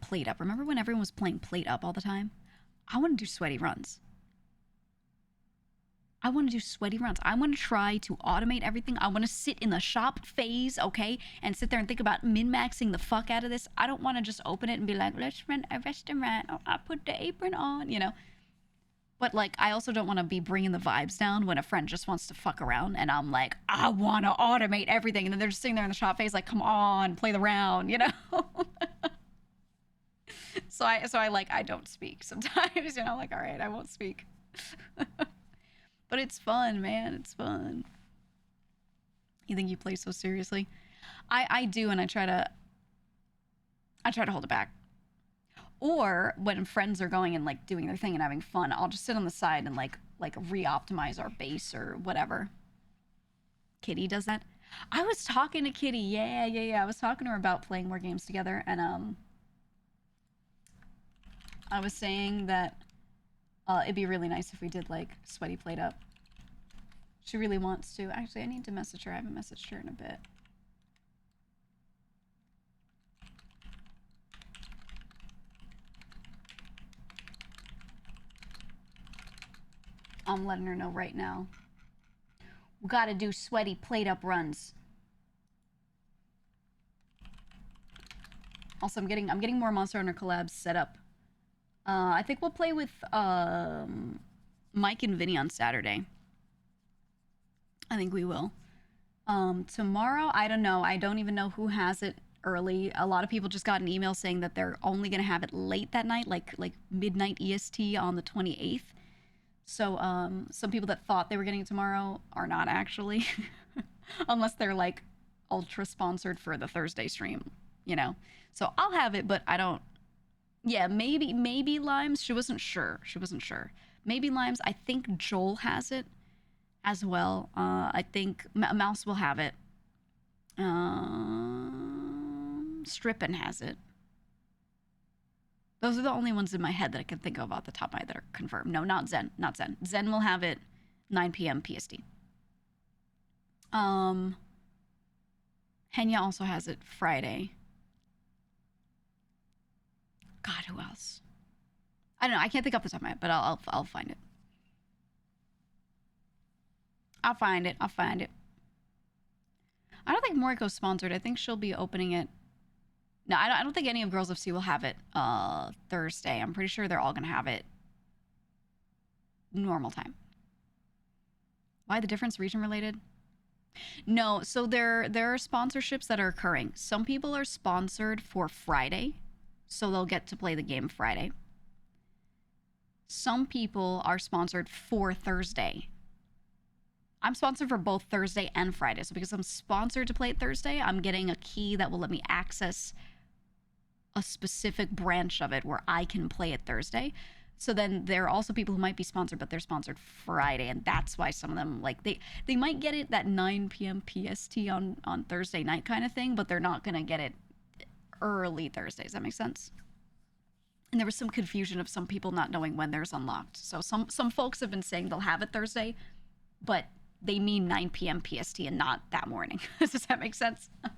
A: Plate Up. Remember when everyone was playing Plate Up all the time? I want to do sweaty runs. I want to do sweaty runs. I want to try to automate everything. I want to sit in the shop phase, okay, and sit there and think about min-maxing the fuck out of this. I don't want to just open it and be like, let's rent a restaurant. Oh, I put the apron on, you know. But, like, I also don't want to be bringing the vibes down when a friend just wants to fuck around and I'm like, I want to automate everything. And then they're just sitting there in the shop phase like, come on, play the round, you know? So I don't speak sometimes, you know, like, all right, I won't speak. But it's fun, man. It's fun. You think you play so seriously? I do, and I try to hold it back. Or when friends are going and like doing their thing and having fun, I'll just sit on the side and like re-optimize our base or whatever. Kitty does that. I was talking to Kitty. Yeah. I was talking to her about playing more games together, and I was saying that it'd be really nice if we did like Sweaty Plate Up. She really wants to. Actually, I need to message her. I haven't messaged her in a bit. I'm letting her know right now. We gotta do Sweaty Plate Up runs. Also, I'm getting more Monster Hunter collabs set up. I think we'll play with Mike and Vinny on Saturday. I think we will. Tomorrow, I don't know. I don't even know who has it early. A lot of people just got an email saying that they're only gonna have it late that night, like midnight EST on the 28th. So some people that thought they were getting it tomorrow are not actually. Unless they're like ultra sponsored for the Thursday stream, you know. So I'll have it, but I don't. Yeah, maybe Limes. She wasn't sure. Maybe Limes. I think Joel has it as well. I think Mouse will have it. Strippin has it. Those are the only ones in my head that I can think of off the top of my head that are confirmed. No, not Zen. Zen will have it 9 p.m. PST. Henya also has it Friday. God, who else? I don't know. I can't think off the top of my head, but I'll find it. I'll find it. I don't think Moriko's sponsored. I think she'll be opening it. No, I don't think any of Girls of Sea will have it Thursday. I'm pretty sure they're all gonna have it normal time. Why the difference? Region related? No, so there are sponsorships that are occurring. Some people are sponsored for Friday, so they'll get to play the game Friday. Some people are sponsored for Thursday. I'm sponsored for both Thursday and Friday. So because I'm sponsored to play it Thursday, I'm getting a key that will let me access a specific branch of it where I can play it Thursday. So then there are also people who might be sponsored, but they're sponsored Friday, and that's why some of them, like, they might get it that 9 p.m. PST on Thursday night kind of thing, but they're not gonna get it early Thursday. Does that make sense? And there was some confusion of some people not knowing when theirs unlocked. So some folks have been saying they'll have it Thursday, but they mean 9 p.m. PST and not that morning. Does that make sense? Does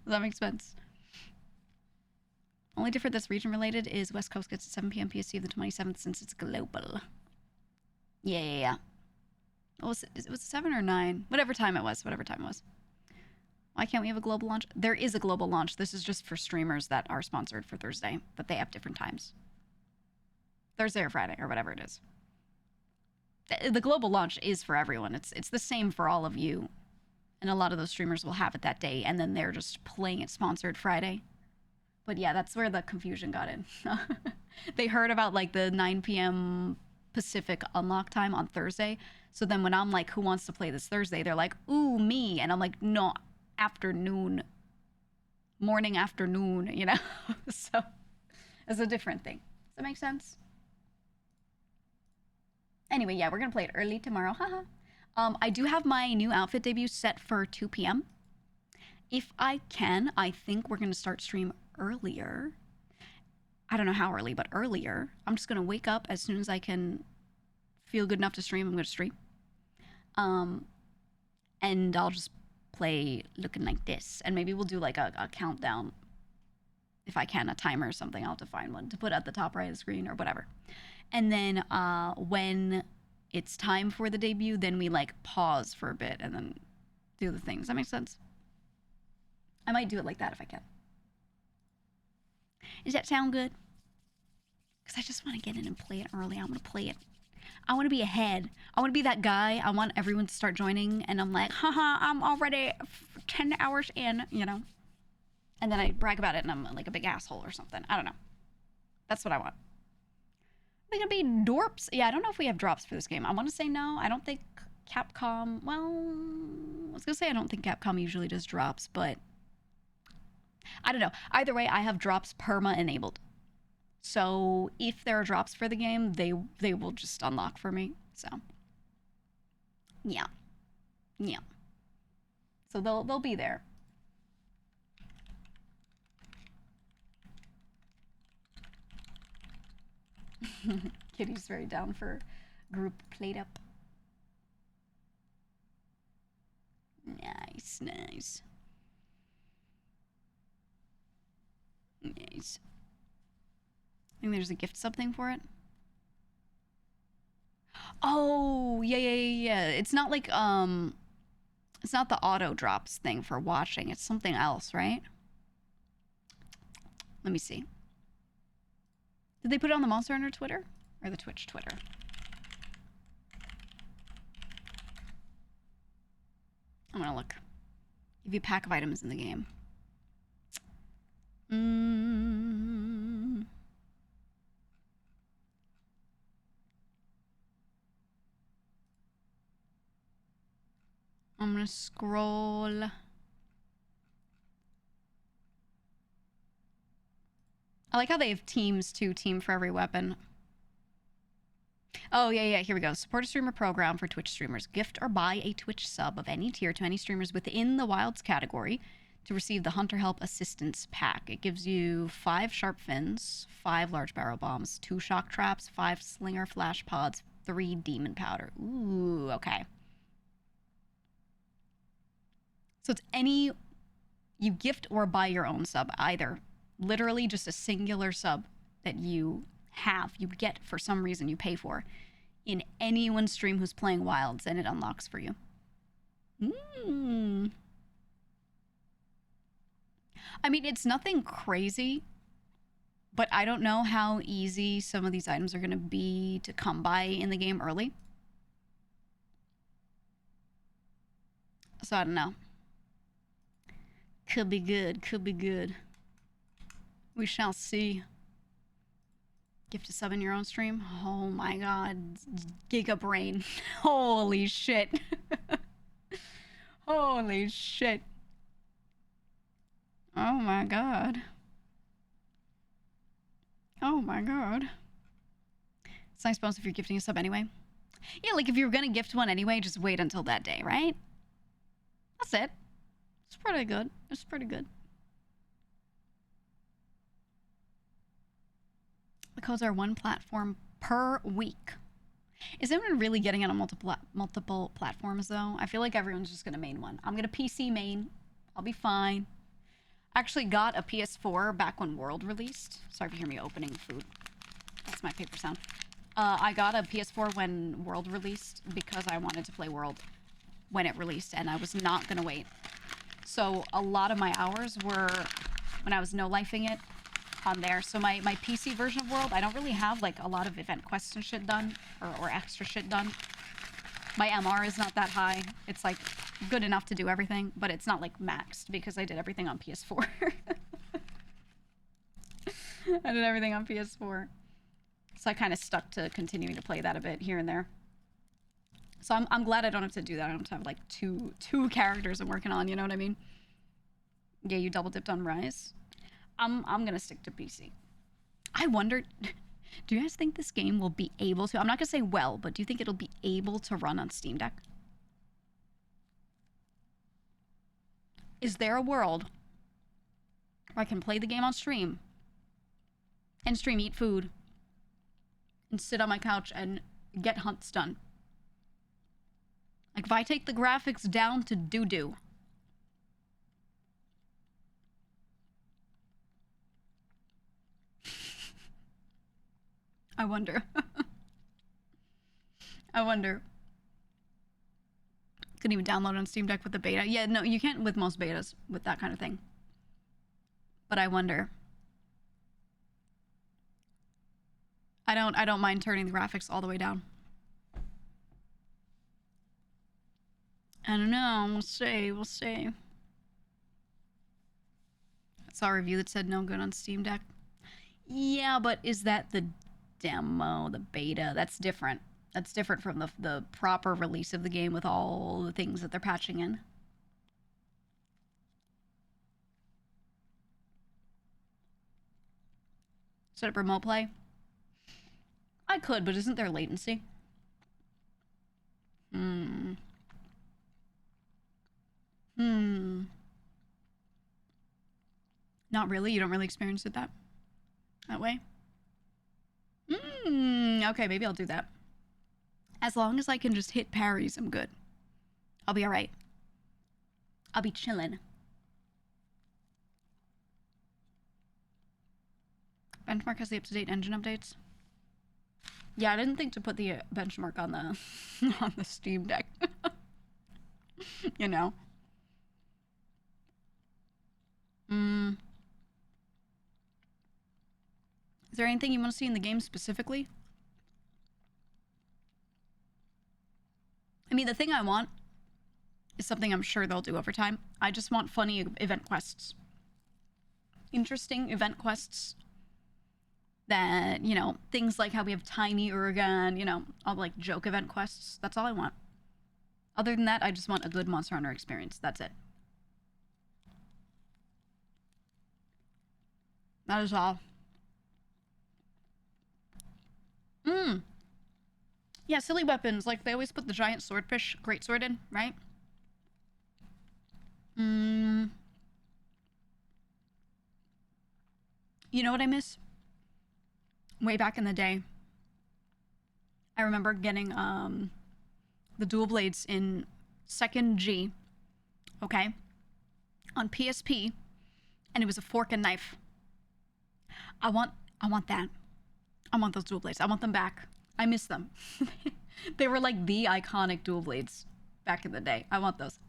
A: that make sense? Only difference that's region related is West Coast gets at 7 p.m. PST of the 27th since it's global. Yeah. Well, it was 7 or 9? Whatever time it was. Why can't we have a global launch? There is a global launch. This is just for streamers that are sponsored for Thursday, that they have different times. Thursday or Friday or whatever it is. The global launch is for everyone. It's the same for all of you. And a lot of those streamers will have it that day, and then they're just playing it sponsored Friday. But yeah, that's where the confusion got in. They heard about like the 9 p.m. Pacific unlock time on Thursday. So then when I'm like, who wants to play this Thursday? They're like, ooh, me. And I'm like, no, afternoon. Morning, afternoon, you know? So it's a different thing. Does that make sense? Anyway, yeah, we're going to play it early tomorrow. Haha. I do have my new outfit debut set for 2 p.m. If I can, I think we're going to start stream earlier. I don't know how early, but earlier. I'm just going to wake up as soon as I can feel good enough to stream. I'm going to stream. And I'll just play looking like this. And maybe we'll do like a countdown. If I can, a timer or something. I'll have to find one to put at the top right of the screen or whatever. And then when it's time for the debut, then we like pause for a bit and then do the things. Does that make sense? I might do it like that if I can. Does that sound good? Because I just want to get in and play it early. I want to play it. I want to be ahead. I want to be that guy. I want everyone to start joining. And I'm like, haha, I'm already 10 hours in, you know. And then I brag about it and I'm like a big asshole or something. I don't know. That's what I want. Are they going to be dorps? Yeah, I don't know if we have drops for this game. I want to say no. I don't think Capcom... Well, I was going to say I don't think Capcom usually does drops, but... I don't know. Either way, I have drops perma enabled. So if there are drops for the game, they will just unlock for me. So yeah. So they'll be there. Kitty's very down for group played up. Nice. Nice. I think there's a gift something for it. Oh, yeah. It's not like it's not the auto drops thing for watching. It's something else, right? Let me see. Did they put it on the Monster Hunter Twitter or the Twitch Twitter? I'm gonna look. Give you a pack of items in the game. I'm gonna scroll. I like how they have teams too. Team for every weapon. Oh, yeah, here we go. Support a streamer program for Twitch streamers. Gift or buy a Twitch sub of any tier to any streamers within the Wilds category to receive the Hunter Help Assistance Pack. It gives you 5 sharp fins, 5 large barrel bombs, 2 shock traps, 5 slinger flash pods, 3 demon powder. Ooh, okay. So it's any... You gift or buy your own sub, either. Literally just a singular sub that you get for some reason, you pay for in anyone's stream who's playing Wilds, and it unlocks for you. I mean, it's nothing crazy, but I don't know how easy some of these items are going to be to come by in the game early. So I don't know. Could be good, could be good. We shall see. Gift a sub in your own stream? Oh my god. Giga brain. Holy shit. Holy shit. Oh my god. Oh my god. It's nice bonus if you're gifting a sub anyway. Yeah, like if you're gonna gift one anyway, just wait until that day, right? That's it. It's pretty good. It's pretty good. The codes are 1 platform per week. Is anyone really getting it on multiple platforms, though? I feel like everyone's just going to main one. I'm going to PC main. I'll be fine. I actually got a PS4 back when World released. Sorry if you hear me opening food. That's my paper sound. I got a PS4 when World released because I wanted to play World when it released, and I was not going to wait. So a lot of my hours were when I was no-lifing it on there. So my PC version of World, I don't really have like a lot of event quests and shit done or extra shit done. My MR is not that high. It's like good enough to do everything, but it's not like maxed because I did everything on PS4. I did everything on PS4. So I kind of stuck to continuing to play that a bit here and there. So I'm glad I don't have to do that. I don't have to have like two characters I'm working on, you know what I mean? Yeah, you double dipped on Rise. I'm gonna stick to PC. I wonder, do you guys think this game will be able to, I'm not gonna say well, but do you think it'll be able to run on Steam Deck? Is there a world where I can play the game on stream and eat food and sit on my couch and get hunts done? Like if I take the graphics down to doo-doo, I wonder. I wonder. Couldn't even download on Steam Deck with the beta. Yeah, no, you can't with most betas with that kind of thing. But I wonder. I don't mind turning the graphics all the way down. I don't know. We'll see. We'll see. I saw a review that said no good on Steam Deck. Yeah, but is that the demo, the beta? That's different. That's different from the proper release of the game with all the things that they're patching in. Set up remote play? I could, but isn't there latency? Not really? You don't really experience it that way? Okay, maybe I'll do that. As long as I can just hit parries, I'm good. I'll be alright. I'll be chillin'. Benchmark has the up-to-date engine updates. Yeah, I didn't think to put the benchmark on the on the Steam Deck. You know. Is there anything you want to see in the game specifically? I mean, the thing I want is something I'm sure they'll do over time. I just want funny event quests. Interesting event quests that, you know, things like how we have Tiny Urgan, you know, all like joke event quests. That's all I want. Other than that, I just want a good Monster Hunter experience. That's it. That is all. Yeah, silly weapons. Like, they always put the giant swordfish greatsword in, right? You know what I miss? Way back in the day, I remember getting the dual blades in 2nd G, okay, on PSP, and it was a fork and knife. I want that. I want those dual blades. I want them back. I miss them. They were like the iconic dual blades back in the day. I want those.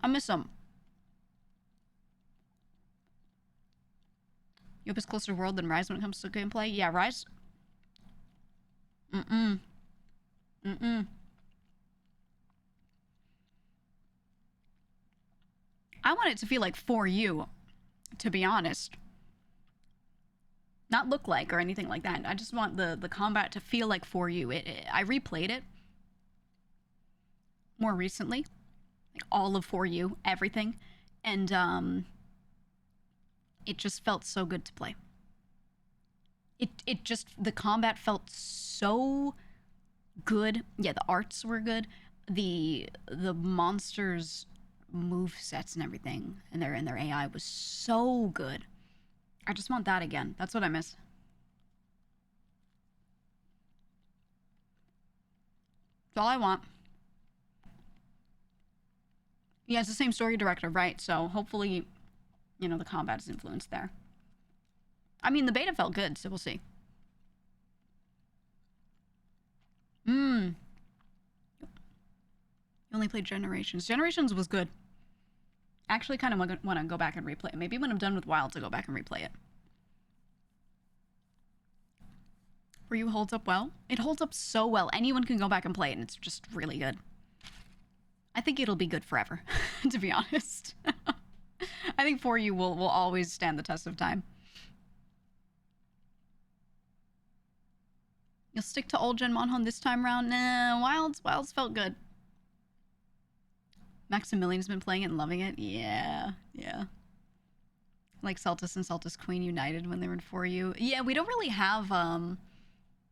A: I miss them. Yope is closer to World than Rise when it comes to gameplay. Yeah, Rise. I want it to feel like For You, to be honest. Not look like or anything like that. I just want the combat to feel like For You. I replayed it more recently, like all of For You, everything, and it just felt so good to play. It just, the combat felt so good. Yeah, the arts were good. The monsters' move sets and everything, and their AI was so good. I just want that again. That's what I miss. That's all I want. Yeah, it's the same story director, right? So hopefully, you know, the combat is influenced there. I mean, the beta felt good, so we'll see. You only played Generations. Generations was good. Actually, kind of want to go back and replay it. Maybe when I'm done with Wild to go back and replay it. For You holds up well? It holds up so well. Anyone can go back and play it, and it's just really good. I think it'll be good forever, to be honest. I think For You will always stand the test of time. You'll stick to old gen Monhun this time around? Nah, Wilds felt good. Maximilian's been playing it and loving it. Yeah. Like Celtis and Celtis Queen united when they were in For You. Yeah, we don't really have,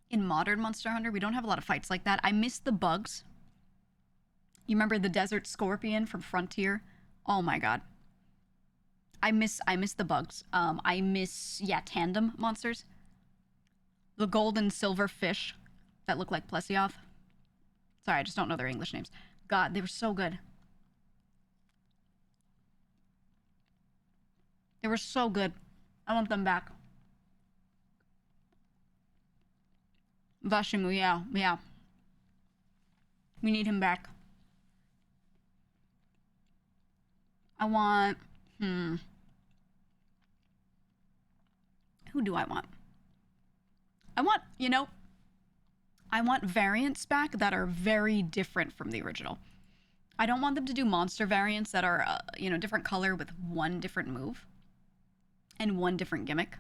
A: in modern Monster Hunter, we don't have a lot of fights like that. I miss the bugs. You remember the Desert Scorpion from Frontier? Oh my god. I miss the bugs. I miss, yeah, tandem monsters. The gold and silver fish that look like Plesioth. Sorry, I just don't know their English names. God, they were so good. They were so good. I want them back. Vashimu, yeah. We need him back. I want... Who do I want? I want, you know... I want variants back that are very different from the original. I don't want them to do monster variants that are, you know, different color with one different move. And one different gimmick.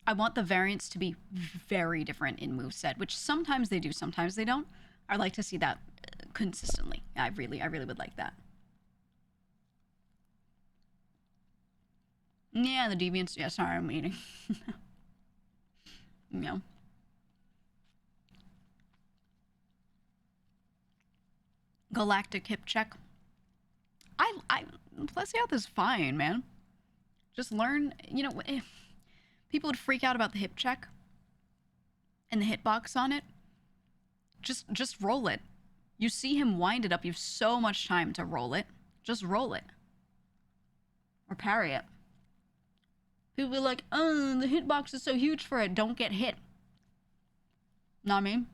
A: I want the variants to be very different in moveset, which sometimes they do, sometimes they don't. I like to see that consistently. I really would like that. Yeah, the deviants. Yeah, sorry, I'm eating. Yeah. Galactic hip check. Plesioth is fine, man. Just learn, you know, if people would freak out about the hip check and the hitbox on it. Just roll it. You see him wind it up. You have so much time to roll it. Just roll it. Or parry it. People are like, oh, the hitbox is so huge for it. Don't get hit. Know what I mean?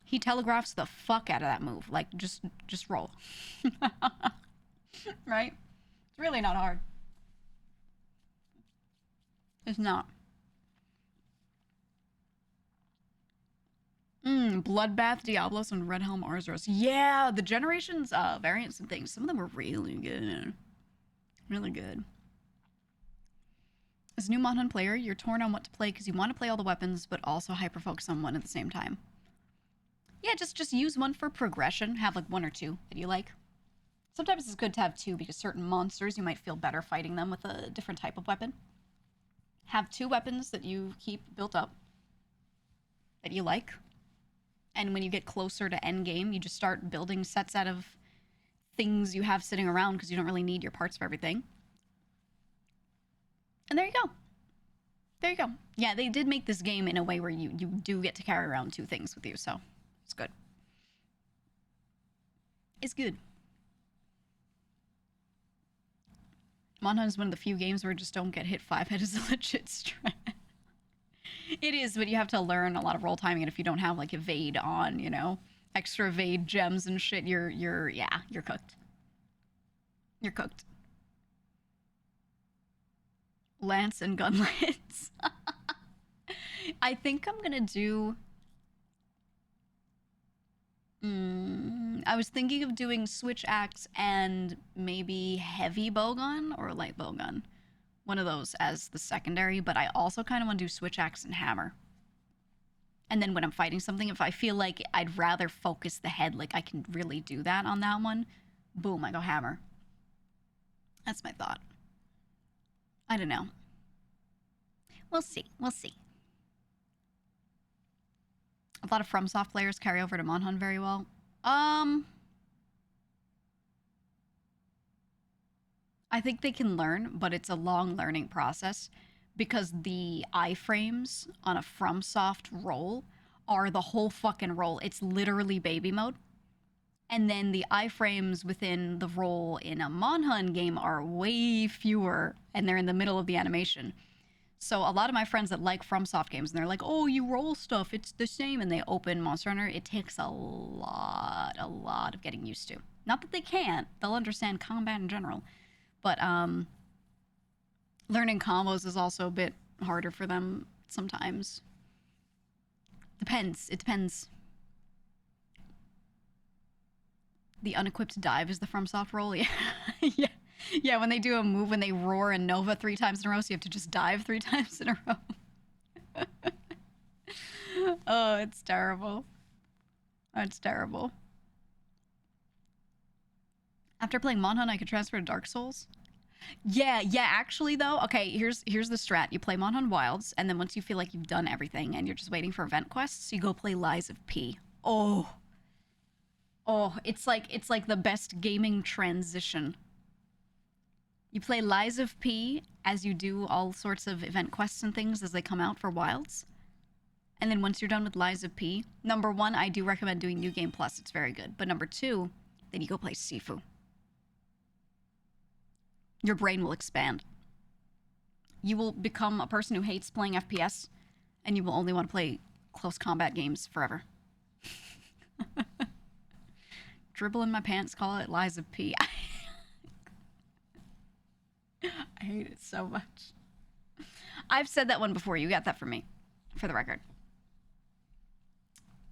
A: He telegraphs the fuck out of that move. Like, just roll. Right? It's really not hard. It's not. Bloodbath, Diablos, and Red Helm Arzuros. Yeah, the Generations variants and things. Some of them were really good. Really good. As a new Monhun player, you're torn on what to play because you want to play all the weapons, but also hyper-focus on one at the same time. Yeah, just use one for progression. Have like one or two that you like. Sometimes it's good to have two because certain monsters you might feel better fighting them with a different type of weapon. Have two weapons that you keep built up that you like. And when you get closer to end game, you just start building sets out of things you have sitting around because you don't really need your parts for everything. And there you go. There you go. Yeah, they did make this game in a way where you do get to carry around two things with you, so it's good. It's good. Monhan is one of the few games where just don't get hit 5-head is a legit strat. It is, but you have to learn a lot of roll timing, and if you don't have like evade on, you know, extra evade gems and shit, you're cooked. You're cooked. Lance and gunlets. I think I'm gonna do. I was thinking of doing switch axe and maybe heavy bowgun or light bowgun. One of those as the secondary, but I also kind of want to do switch axe and hammer. And then when I'm fighting something, if I feel like I'd rather focus the head, like I can really do that on that one, boom, I go hammer. That's my thought. I don't know. We'll see. We'll see. A lot of FromSoft players carry over to Monhan very well. I think they can learn, but it's a long learning process because the iframes on a FromSoft roll are the whole fucking roll. It's literally baby mode. And then the iframes within the roll in a Monhan game are way fewer, and they're in the middle of the animation. So a lot of my friends that like FromSoft games, and they're like, oh, you roll stuff, it's the same, and they open Monster Hunter, it takes a lot of getting used to. Not that they can't, they'll understand combat in general, but learning combos is also a bit harder for them sometimes. Depends. It depends. The unequipped dive is the FromSoft roll. Yeah. Yeah. Yeah, when they do a move, when they roar and Nova 3 times in a row, so you have to just dive 3 times in a row. Oh, it's terrible. It's terrible. After playing Monhan, I could transfer to Dark Souls. Yeah, actually though, okay, here's the strat. You play Monhan Wilds, and then once you feel like you've done everything and you're just waiting for event quests, you go play Lies of P. Oh, it's like the best gaming transition. You play Lies of P as you do all sorts of event quests and things as they come out for Wilds. And then once you're done with Lies of P, number 1, I do recommend doing New Game Plus. It's very good. But number 2, then you go play Sifu. Your brain will expand. You will become a person who hates playing FPS, and you will only want to play close combat games forever. Dribble in my pants, call it Lies of P. I hate it so much. I've said that one before. You got that from me. For the record.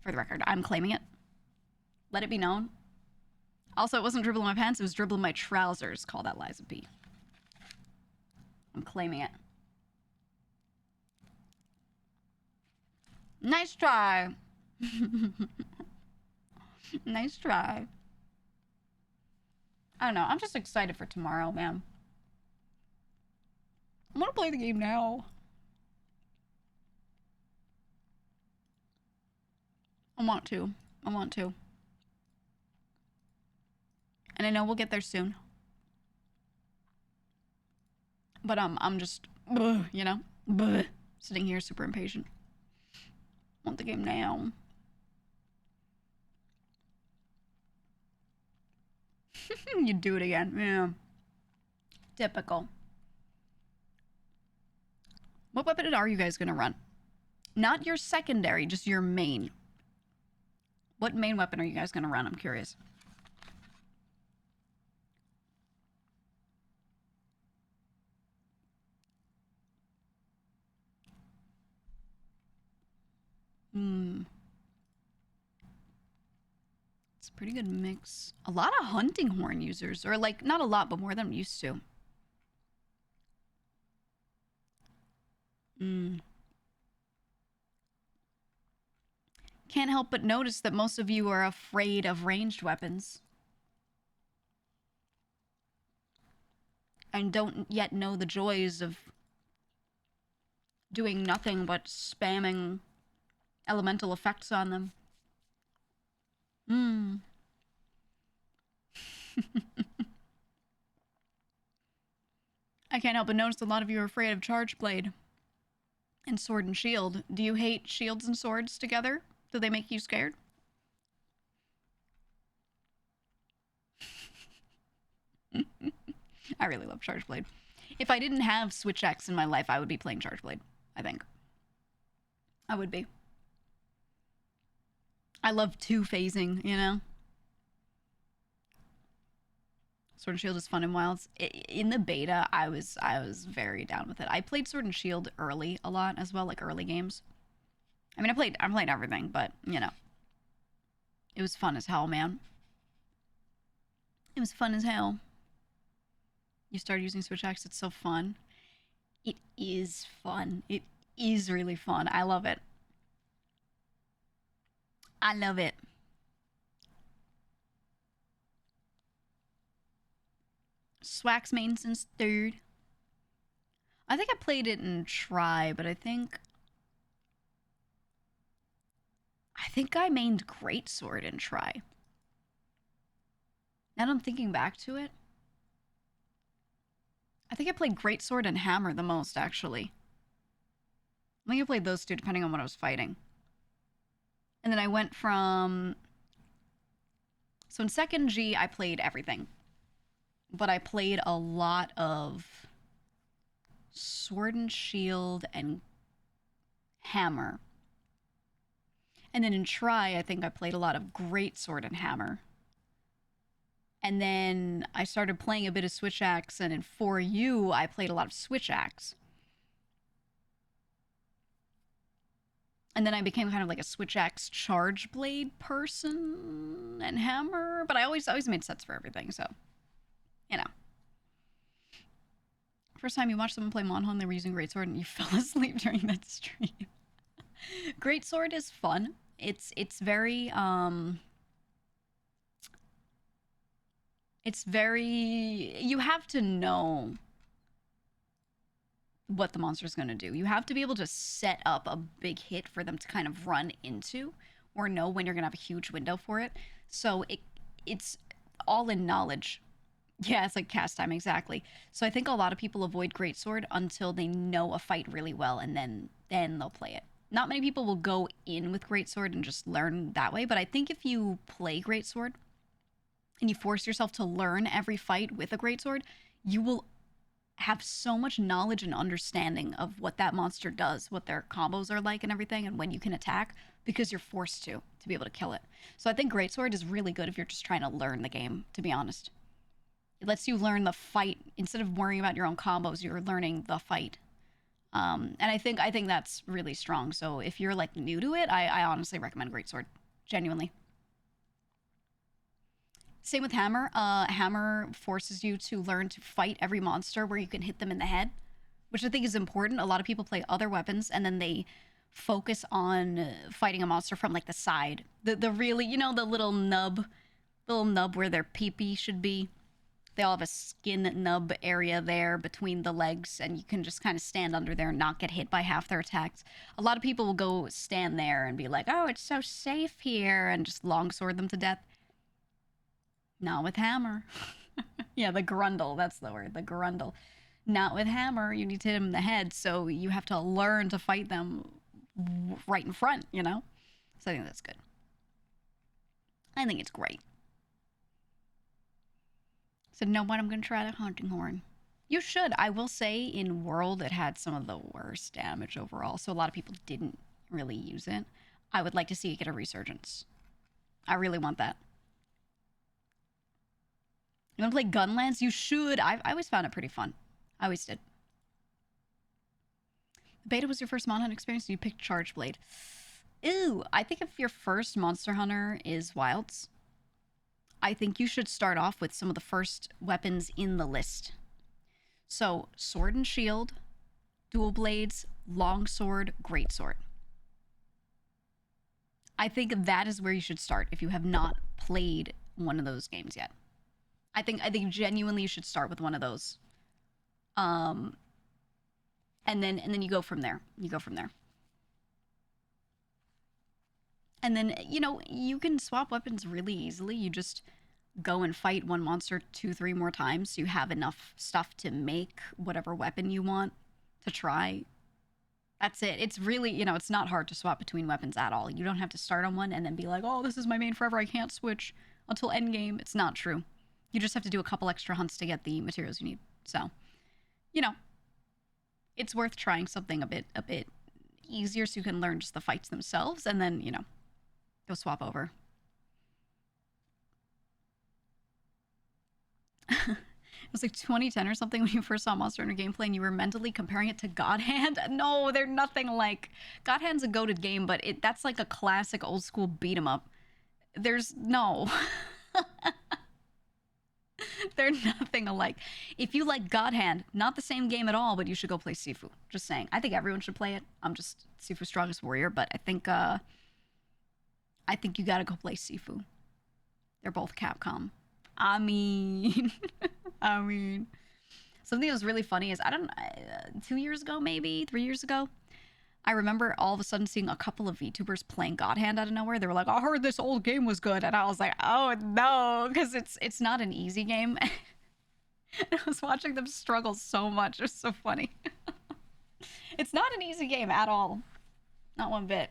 A: For the record, I'm claiming it. Let it be known. Also, it wasn't dribble in my pants, it was dribble in my trousers. Call that Lies of P. I'm claiming it. Nice try. Nice try. I don't know. I'm just excited for tomorrow, man. I want to play the game now. I want to. And I know we'll get there soon. But I'm just, you know, sitting here super impatient. Want the game now. You do it again. Yeah. Typical. What weapon are you guys gonna run? Not your secondary, just your main. What main weapon are you guys gonna run? I'm curious. It's a pretty good mix. A lot of hunting horn users, or like, not a lot, but more than I'm used to. Can't help but notice that most of you are afraid of ranged weapons. And don't yet know the joys of doing nothing but spamming elemental effects on them. I can't help but notice a lot of you are afraid of Charge Blade and Sword and Shield. Do you hate shields and swords together? Do they make you scared? I really love Charge Blade. If I didn't have Switch X in my life, I would be playing Charge Blade, I think. I would be. I love two-phasing, you know? Sword and Shield is fun in Wilds. In the beta, I was very down with it. I played Sword and Shield early a lot as well, like early games. I mean, I played everything, but, you know. It was fun as hell, man. It was fun as hell. You start using Switch X, it's so fun. It is fun. It is really fun. I love it. I love it. Swax main since 3rd. I think I played it in Try, but I think I mained Greatsword in Try. Now that I'm thinking back to it, I think I played Greatsword and Hammer the most, actually. I think I played those two depending on what I was fighting. And then I went from... So in 2nd G, I played everything. But I played a lot of Sword and Shield and Hammer. And then in Try, I think I played a lot of Greatsword and Hammer. And then I started playing a bit of Switch Axe, and in 4U, I played a lot of Switch Axe. And then I became kind of like a Switch Axe Charge Blade person and Hammer, but I always made sets for everything, so, you know. First time you watched someone play Monhon, they were using Greatsword and you fell asleep during that stream. Greatsword is fun. It's very, you have to know what the monster's going to do. You have to be able to set up a big hit for them to kind of run into, or know when you're going to have a huge window for it. So it's all in knowledge. Yeah, it's like cast time, exactly. So I think a lot of people avoid Greatsword until they know a fight really well, and then they'll play it. Not many people will go in with Greatsword and just learn that way, but I think if you play Greatsword and you force yourself to learn every fight with a Greatsword, you will have so much knowledge and understanding of what that monster does, what their combos are like and everything, and when you can attack, because you're forced to be able to kill it. So I think Greatsword is really good if you're just trying to learn the game, to be honest. It lets you learn the fight. Instead of worrying about your own combos, you're learning the fight. And I think that's really strong. So if you're like new to it, I honestly recommend Greatsword. Genuinely. Same with Hammer. Hammer forces you to learn to fight every monster where you can hit them in the head, which I think is important. A lot of people play other weapons and then they focus on fighting a monster from like the side. The really, you know, the little nub where their pee-pee should be. They all have a skin nub area there between the legs, and you can just kind of stand under there and not get hit by half their attacks. A lot of people will go stand there and be like, oh, it's so safe here, and just longsword them to death. Not with Hammer. Yeah, the Grundle, that's the word, the Grundle. Not with Hammer, you need to hit him in the head, so you have to learn to fight them right in front, you know? So I think that's good. I think it's great. So no one, I'm going to try the Haunting Horn. You should. I will say in World it had some of the worst damage overall, so a lot of people didn't really use it. I would like to see it get a resurgence. I really want that. You want to play Gunlance? You should. I always found it pretty fun. I always did. The beta was your first Monhunt experience, and you picked Charge Blade. Ew. I think if your first Monster Hunter is Wilds, I think you should start off with some of the first weapons in the list. So, Sword and Shield, Dual Blades, Longsword, Greatsword. I think that is where you should start if you have not played one of those games yet. I think genuinely you should start with one of those. And then you go from there. And then, you can swap weapons really easily. You just go and fight one monster 2-3 more times so you have enough stuff to make whatever weapon you want to try. That's it. It's really, it's not hard to swap between weapons at all. You don't have to start on one and then be like, oh, this is my main forever. I can't switch until endgame. It's not true. You just have to do a couple extra hunts to get the materials you need. So, it's worth trying something a bit easier so you can learn just the fights themselves and then, go swap over. It was like 2010 or something when you first saw Monster Hunter gameplay and you were mentally comparing it to God Hand. No, they're nothing like... God Hand's a goated game, but that's like a classic old school beat 'em up. There's... No. They're nothing alike. If you like God Hand, not the same game at all, but you should go play Sifu. Just saying. I think everyone should play it. I'm just Sifu's strongest warrior, but I think you gotta go play Sifu. They're both Capcom. I mean, something that was really funny is, 2 years ago, maybe 3 years ago, I remember all of a sudden seeing a couple of VTubers playing God Hand out of nowhere. They were like, I heard this old game was good. And I was like, oh no, because it's not an easy game. And I was watching them struggle so much. It was so funny. It's not an easy game at all. Not one bit.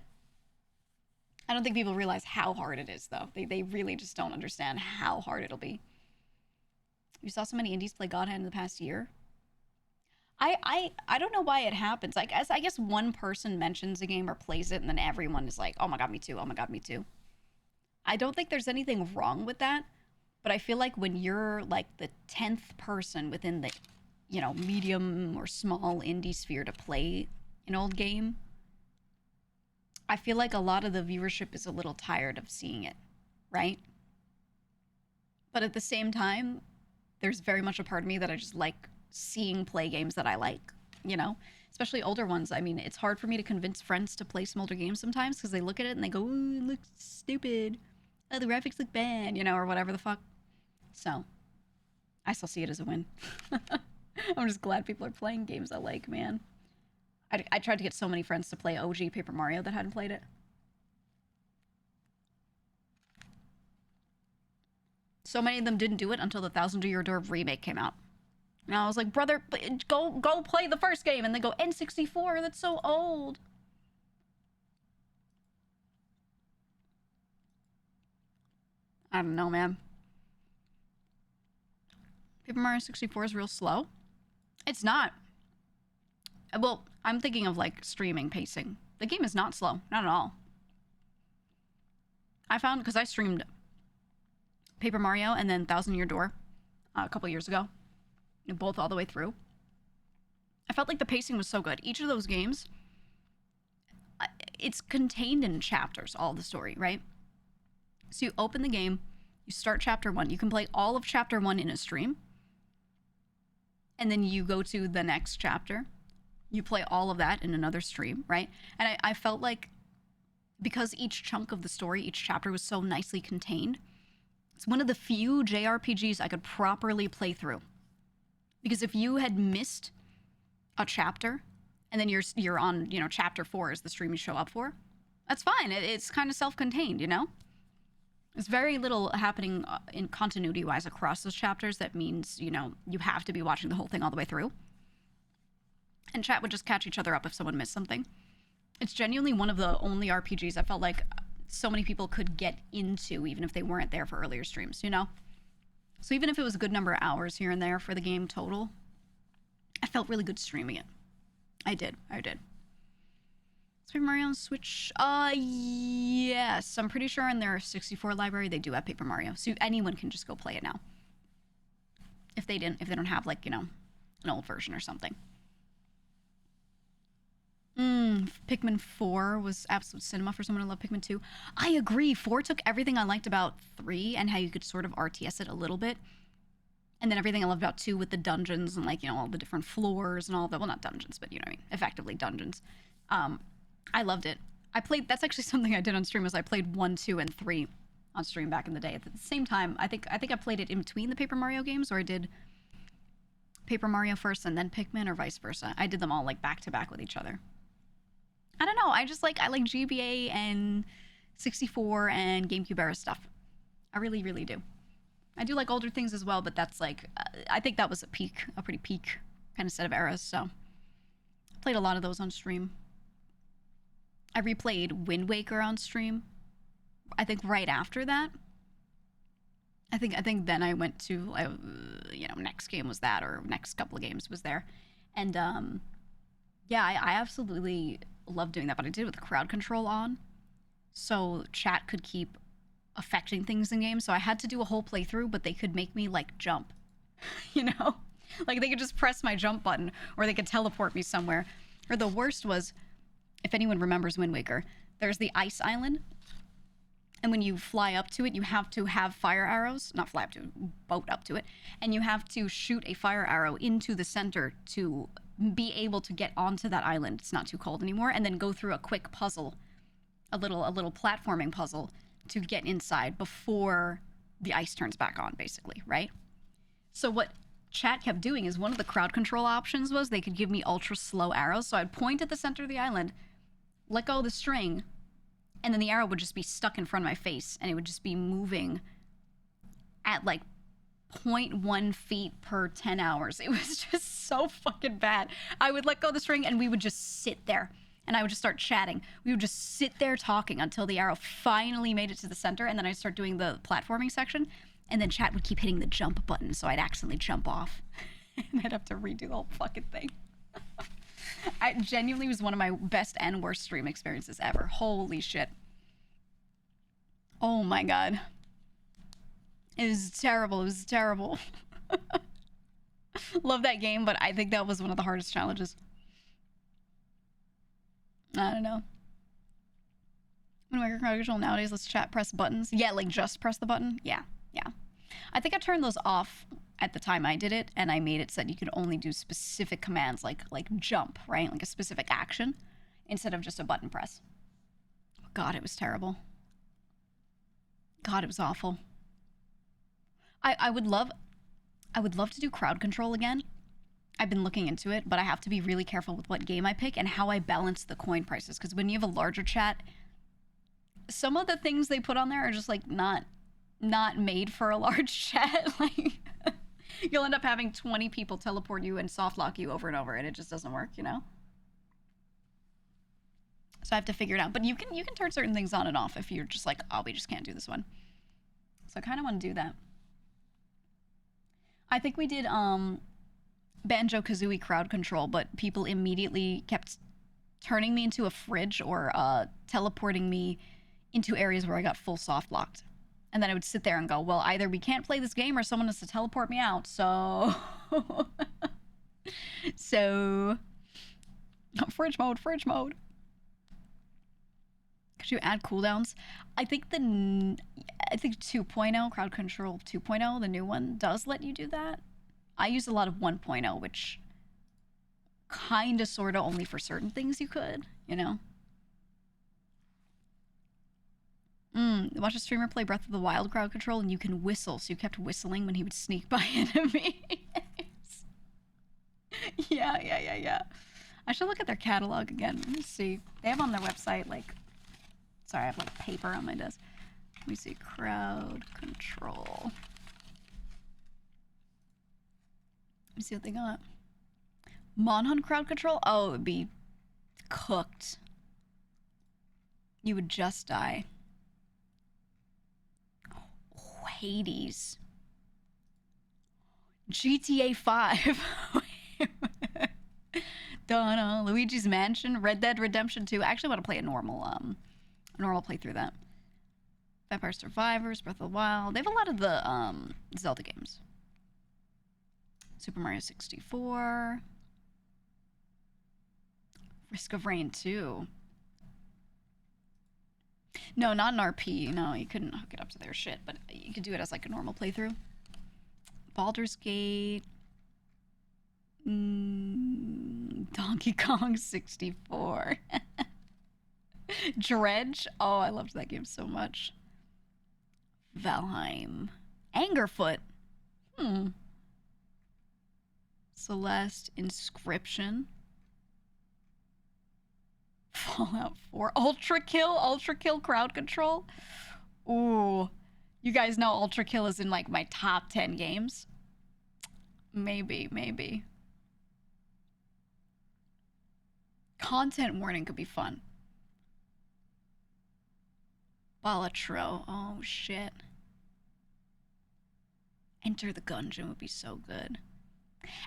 A: I don't think people realize how hard it is, though. They really just don't understand how hard it'll be. You saw so many indies play God Hand in the past year. I don't know why it happens. I guess one person mentions a game or plays it, and then everyone is like, oh my god, me too. Oh my god, me too. I don't think there's anything wrong with that, but I feel like when you're like the 10th person within the, medium or small indie sphere to play an old game, I feel like a lot of the viewership is a little tired of seeing it, right? But at the same time, there's very much a part of me that I just like seeing play games that I like, especially older ones. I mean, it's hard for me to convince friends to play some older games sometimes because they look at it and they go, ooh, it looks stupid. Oh, the graphics look bad, or whatever the fuck. So, I still see it as a win. I'm just glad people are playing games I like, man. I tried to get so many friends to play OG Paper Mario that hadn't played it. So many of them didn't do it until the Thousand Year Door remake came out. And I was like, brother, go play the first game. And they go, N64, that's so old. I don't know, man. Paper Mario 64 is real slow. It's not. Well, I'm thinking of like streaming pacing. The game is not slow, not at all. I found, because I streamed Paper Mario and then Thousand Year Door a couple years ago, both all the way through. I felt like the pacing was so good. Each of those games, it's contained in chapters, all the story, right? So you open the game, you start chapter 1. You can play all of chapter 1 in a stream. And then you go to the next chapter. You play all of that in another stream, right? And I felt like because each chunk of the story, each chapter was so nicely contained, it's one of the few JRPGs I could properly play through. Because if you had missed a chapter and then you're on, chapter 4 is the stream you show up for, that's fine. It's kind of self-contained, There's very little happening in continuity-wise across those chapters. That means, you have to be watching the whole thing all the way through. And chat would just catch each other up if someone missed something. It's genuinely one of the only RPGs I felt like so many people could get into, even if they weren't there for earlier streams, So even if it was a good number of hours here and there for the game total, I felt really good streaming it. I did. Paper Mario on Switch? Yes. I'm pretty sure in their 64 library they do have Paper Mario. So anyone can just go play it now. If they don't have like, an old version or something. Pikmin 4 was absolute cinema for someone who loved Pikmin 2. I agree. 4 took everything I liked about 3 and how you could sort of RTS it a little bit. And then everything I loved about 2 with the dungeons and all the different floors and all that. Well, not dungeons, but you know what I mean. Effectively dungeons. I loved it. I played, that's actually something I did on stream, was I played 1, 2, and 3 on stream back in the day. At the same time, I think I played it in between the Paper Mario games, or I did Paper Mario first and then Pikmin, or vice versa. I did them all like back to back with each other. I don't know. I like GBA and 64 and GameCube era stuff. I really, really do. I do like older things as well, but that's like, I think that was a pretty peak kind of set of eras. So played a lot of those on stream. I replayed Wind Waker on stream. I think right after that. I think then I went to, next game was that, or next couple of games was there. And yeah, I absolutely love doing that, but I did it with crowd control on. So chat could keep affecting things in games. So I had to do a whole playthrough, but they could make me like jump, you know? Like they could just press my jump button, or they could teleport me somewhere. Or the worst was, if anyone remembers Wind Waker, there's the ice island. And when you fly up to it, you have to have fire arrows, not fly up to it, boat up to it. And you have to shoot a fire arrow into the center to be able to get onto that island. It's not too cold anymore. And then go through a quick puzzle, a little platforming puzzle to get inside before the ice turns back on, basically, right? So what chat kept doing is, one of the crowd control options was they could give me ultra slow arrows. So I'd point at the center of the island, let go of the string, and then the arrow would just be stuck in front of my face, and it would just be moving at like 0.1 feet per 10 hours. It was just so fucking bad. I would let go of the string, and we would just sit there, and I would just start chatting. We would just sit there talking until the arrow finally made it to the center, and then I'd start doing the platforming section, and then chat would keep hitting the jump button, so I'd accidentally jump off, and I'd have to redo the whole fucking thing. I genuinely was one of my best and worst stream experiences ever. Holy shit. Oh my god. It was terrible. It was terrible. Love that game, but I think that was one of the hardest challenges. I don't know. When we're crowd control nowadays, let's chat, press buttons. Yeah, like just press the button. Yeah. I think I turned those off at the time I did it, and I made it so that you could only do specific commands, like jump, right? Like a specific action, instead of just a button press. God, it was terrible. God, it was awful. I would love to do crowd control again. I've been looking into it, but I have to be really careful with what game I pick and how I balance the coin prices, because when you have a larger chat, some of the things they put on there are just like not made for a large chat. Like you'll end up having 20 people teleport you and soft lock you over and over, and it just doesn't work, you know? So I have to figure it out. But you can turn certain things on and off if you're just like, oh, we just can't do this one. So I kind of want to do that. I think we did Banjo-Kazooie crowd control, but people immediately kept turning me into a fridge, or teleporting me into areas where I got full soft locked. And then I would sit there and go, well, either we can't play this game or someone has to teleport me out, so... so... Fridge mode. Could you add cooldowns? I think 2.0, Crowd Control 2.0, the new one, does let you do that. I use a lot of 1.0, which kind of, sort of, only for certain things you could, you know? Watch a streamer play Breath of the Wild crowd control, and you can whistle, so you kept whistling when he would sneak by enemies. Yeah. I should look at their catalog again. Let me see. They have on their website, like... Sorry, I have, like, paper on my desk. Let me see. Crowd control. Let me see what they got. Monhunt crowd control? Oh, it would be cooked. You would just die. Hades. GTA 5. Donna, Luigi's Mansion, Red Dead Redemption 2. I actually want to play a normal playthrough that. Vampire Survivors, Breath of the Wild. They have a lot of the Zelda games. Super Mario 64. Risk of Rain 2. No, not an RP. No, you couldn't hook it up to their shit, but you could do it as like a normal playthrough. Baldur's Gate. Donkey Kong 64. Dredge. Oh, I loved that game so much. Valheim. Angerfoot. Celeste. Inscription. Fallout 4. Ultra Kill Crowd Control. Ooh. You guys know Ultra Kill is in like my top 10 games. Maybe. Content warning could be fun. Balatro. Oh, shit. Enter the Gungeon would be so good.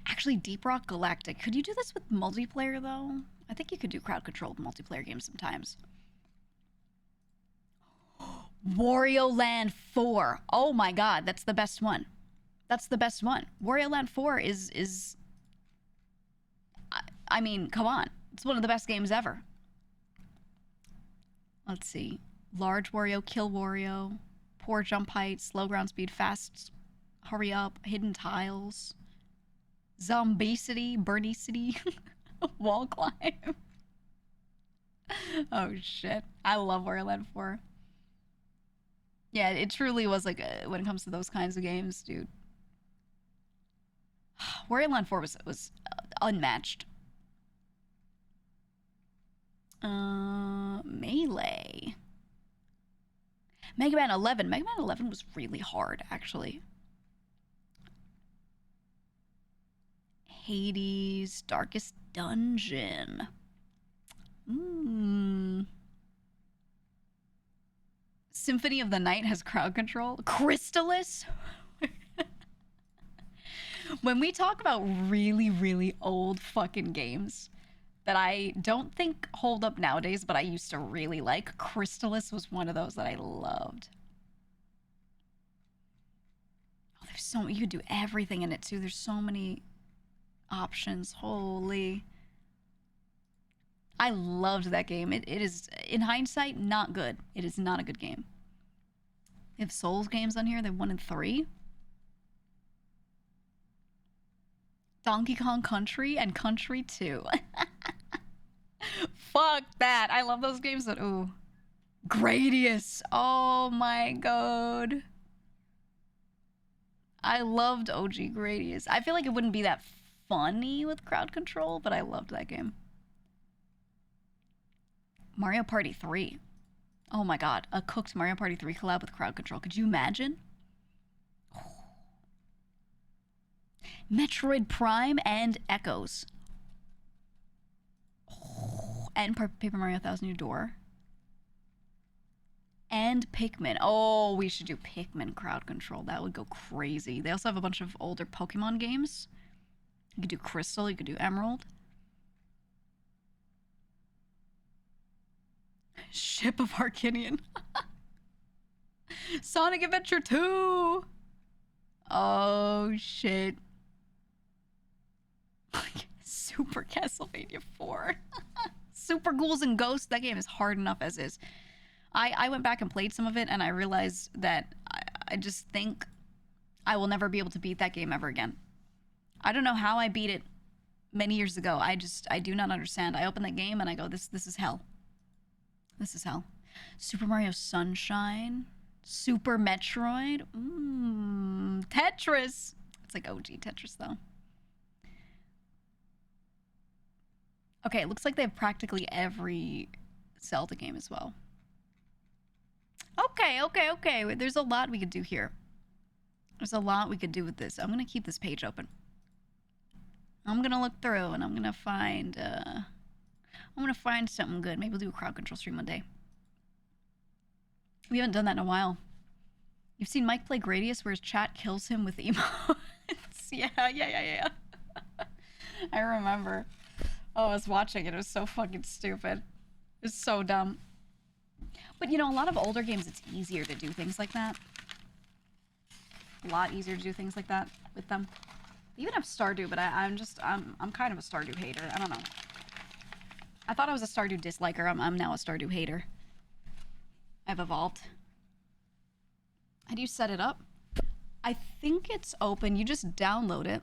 A: Actually, Deep Rock Galactic. Could you do this with multiplayer, though? I think you could do crowd-controlled multiplayer games sometimes. Wario Land 4. Oh my god, that's the best one. That's the best one. Wario Land 4 is... I mean, come on. It's one of the best games ever. Let's see. Large Wario, Kill Wario, Poor Jump Height, Slow Ground Speed, Fast Hurry Up, Hidden Tiles, Zombicity, Burnicity, Wall Climb. Oh shit. I love Wario Land 4. Yeah, it truly was like when it comes to those kinds of games, dude. Wario Land 4 was unmatched. Melee. Mega Man 11. Mega Man 11 was really hard, actually. Hades, Darkest Dungeon. Symphony of the Night has crowd control. Crystallis? When we talk about really, really old fucking games that I don't think hold up nowadays, but I used to really like, Crystallis was one of those that I loved. Oh, there's so you could do everything in it too. There's so many options. Holy. I loved that game. It is, in hindsight, not good. It is not a good game. They have Souls games on here. They have 1 and 3. Donkey Kong Country and Country 2. Fuck that. I love those games that, ooh. Gradius. Oh my god. I loved OG Gradius. I feel like it wouldn't be that funny with crowd control, but I loved that game. Mario Party 3. Oh my god. A cooked Mario Party 3 collab with crowd control. Could you imagine? Metroid Prime and Echoes. And Paper Mario Thousand Year Door. And Pikmin. Oh, we should do Pikmin crowd control. That would go crazy. They also have a bunch of older Pokemon games. You could do Crystal. You could do Emerald. Ship of Arcinian. Sonic Adventure 2. Oh, shit. Super Castlevania 4. Super Ghouls and Ghosts. That game is hard enough as is. I went back and played some of it, and I realized that I just think I will never be able to beat that game ever again. I don't know how I beat it many years ago. I do not understand. I open that game and I go, this is hell. This is hell. Super Mario Sunshine. Super Metroid. Tetris. It's like OG Tetris, though. Okay, it looks like they have practically every Zelda game as well. Okay. There's a lot we could do here. There's a lot we could do with this. I'm going to keep this page open. I'm going to look through and I'm going to find something good. Maybe we'll do a crowd control stream one day. We haven't done that in a while. You've seen Mike play Gradius where his chat kills him with emotes. Yeah. I remember. Oh, I was watching it. It was so fucking stupid. It's so dumb. But, you know, a lot of older games, it's easier to do things like that. A lot easier to do things like that with them. They even have Stardew, but I'm kind of a Stardew hater. I don't know. I thought I was a Stardew disliker. I'm now a Stardew hater. I've evolved. How do you set it up? I think it's open. You just download it.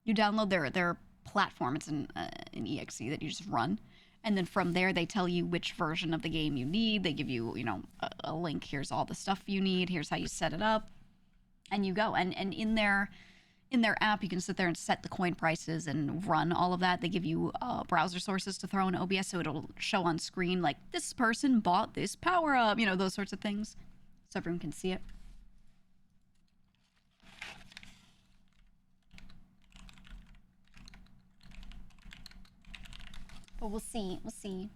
A: You download their platform. It's an EXE that you just run. And then from there, they tell you which version of the game you need. They give you, a link. Here's all the stuff you need. Here's how you set it up, and you go. And in their app, you can sit there and set the coin prices and run all of that. They give you browser sources to throw in OBS, so it'll show on screen like this person bought this power up, those sorts of things, so everyone can see it. But we'll see. We'll see.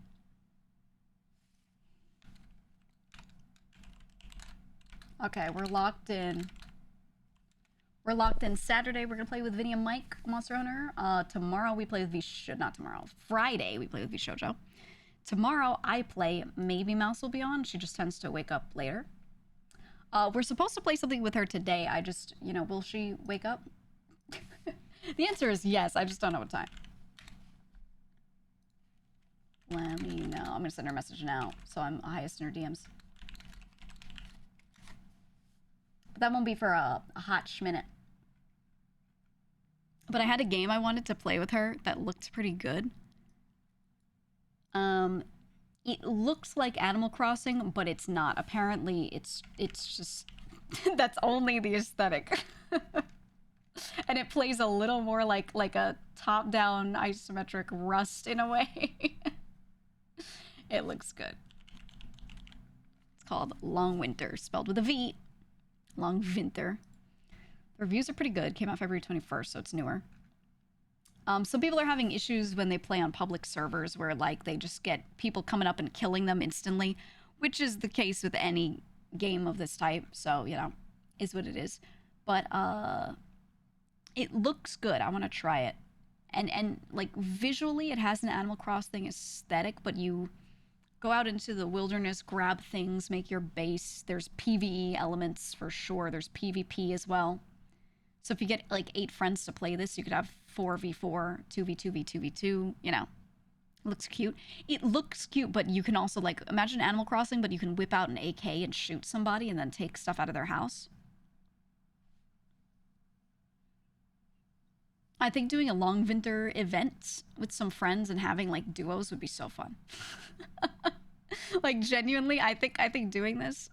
A: Okay, we're locked in. We're locked in. Saturday, we're going to play with Vinny and Mike, Monster Hunter. Tomorrow, we play with not tomorrow. Friday, we play with Vishojo. Tomorrow, I play. Maybe Mouse will be on. She just tends to wake up later. We're supposed to play something with her today. I just, will she wake up? The answer is yes. I just don't know what time. Let me know. I'm going to send her a message now, so I'm highest in her DMs. But that won't be for a hot minute. But I had a game I wanted to play with her that looked pretty good. It looks like Animal Crossing, but it's not. Apparently, it's just... that's only the aesthetic. And it plays a little more like a top-down isometric Rust in a way. It looks good. It's called Long Winter, spelled with a V. Long Winter. The reviews are pretty good. Came out February 21st, so it's newer. Some people are having issues when they play on public servers where, like, they just get people coming up and killing them instantly, which is the case with any game of this type. So, is what it is. But, it looks good. I want to try it. And like, visually, it has an Animal Crossing aesthetic, but you go out into the wilderness, grab things, make your base. There's PvE elements for sure. There's PvP as well. So if you get like 8 friends to play this, you could have 4v4, 2v2v, 2v2, It looks cute. It looks cute, but you can also, like, imagine Animal Crossing, but you can whip out an AK and shoot somebody and then take stuff out of their house. I think doing a Long Winter event with some friends and having, like, duos would be so fun. Like, genuinely, I think doing this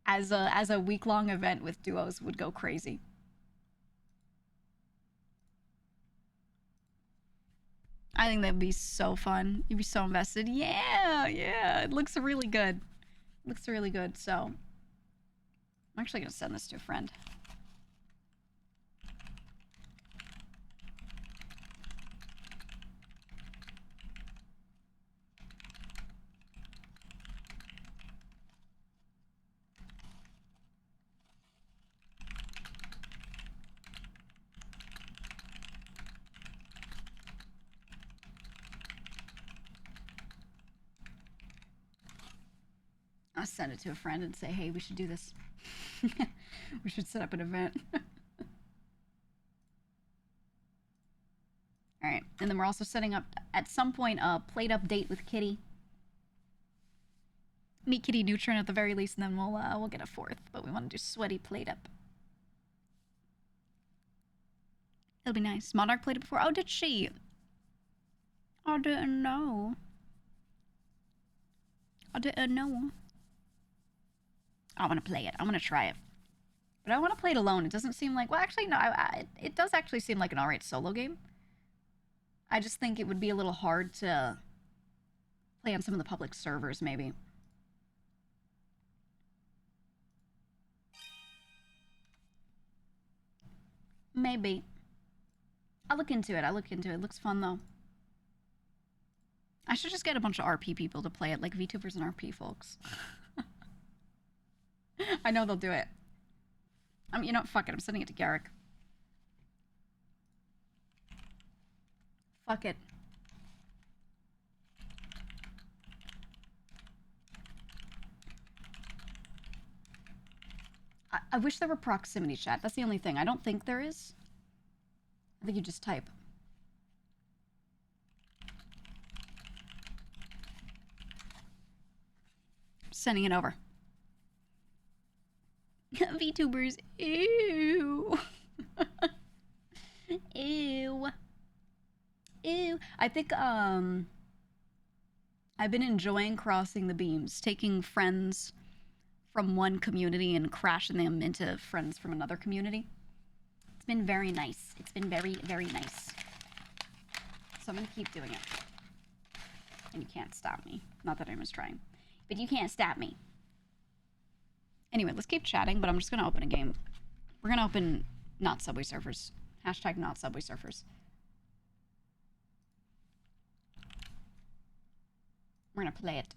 A: as a week-long event with duos would go crazy. I think that'd be so fun. You'd be so invested. Yeah. It looks really good. Looks really good, so I'm actually gonna send this to a friend. I'll send it to a friend and say, hey, we should do this. We should set up an event. All right, and then we're also setting up, at some point, a plate update with Kitty. Meet Kitty Neutron at the very least, and then we'll get a 4th. But we want to do sweaty plate up. It'll be nice. Monarch played it before. Oh, did she? I didn't know. I want to play it. I want to try it. But I want to play it alone. It doesn't seem like... Well, actually, no. It does actually seem like an alright solo game. I just think it would be a little hard to play on some of the public servers, maybe. Maybe. I'll look into it. It looks fun, though. I should just get a bunch of RP people to play it, like VTubers and RP folks. I know they'll do it. Fuck it. I'm sending it to Garrick. Fuck it. I wish there were proximity chat. That's the only thing. I don't think there is. I think you just type. Sending it over. VTubers. Ew. Ew. Ew. I think I've been enjoying crossing the beams, taking friends from one community and crashing them into friends from another community. It's been very nice. It's been very, very nice. So I'm gonna keep doing it. And you can't stop me. Not that I was trying. But you can't stop me. Anyway, let's keep chatting, but I'm just gonna open a game. We're gonna open not Subway Surfers. Hashtag not Subway Surfers. We're gonna play it.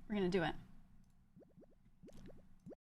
A: We're gonna do it.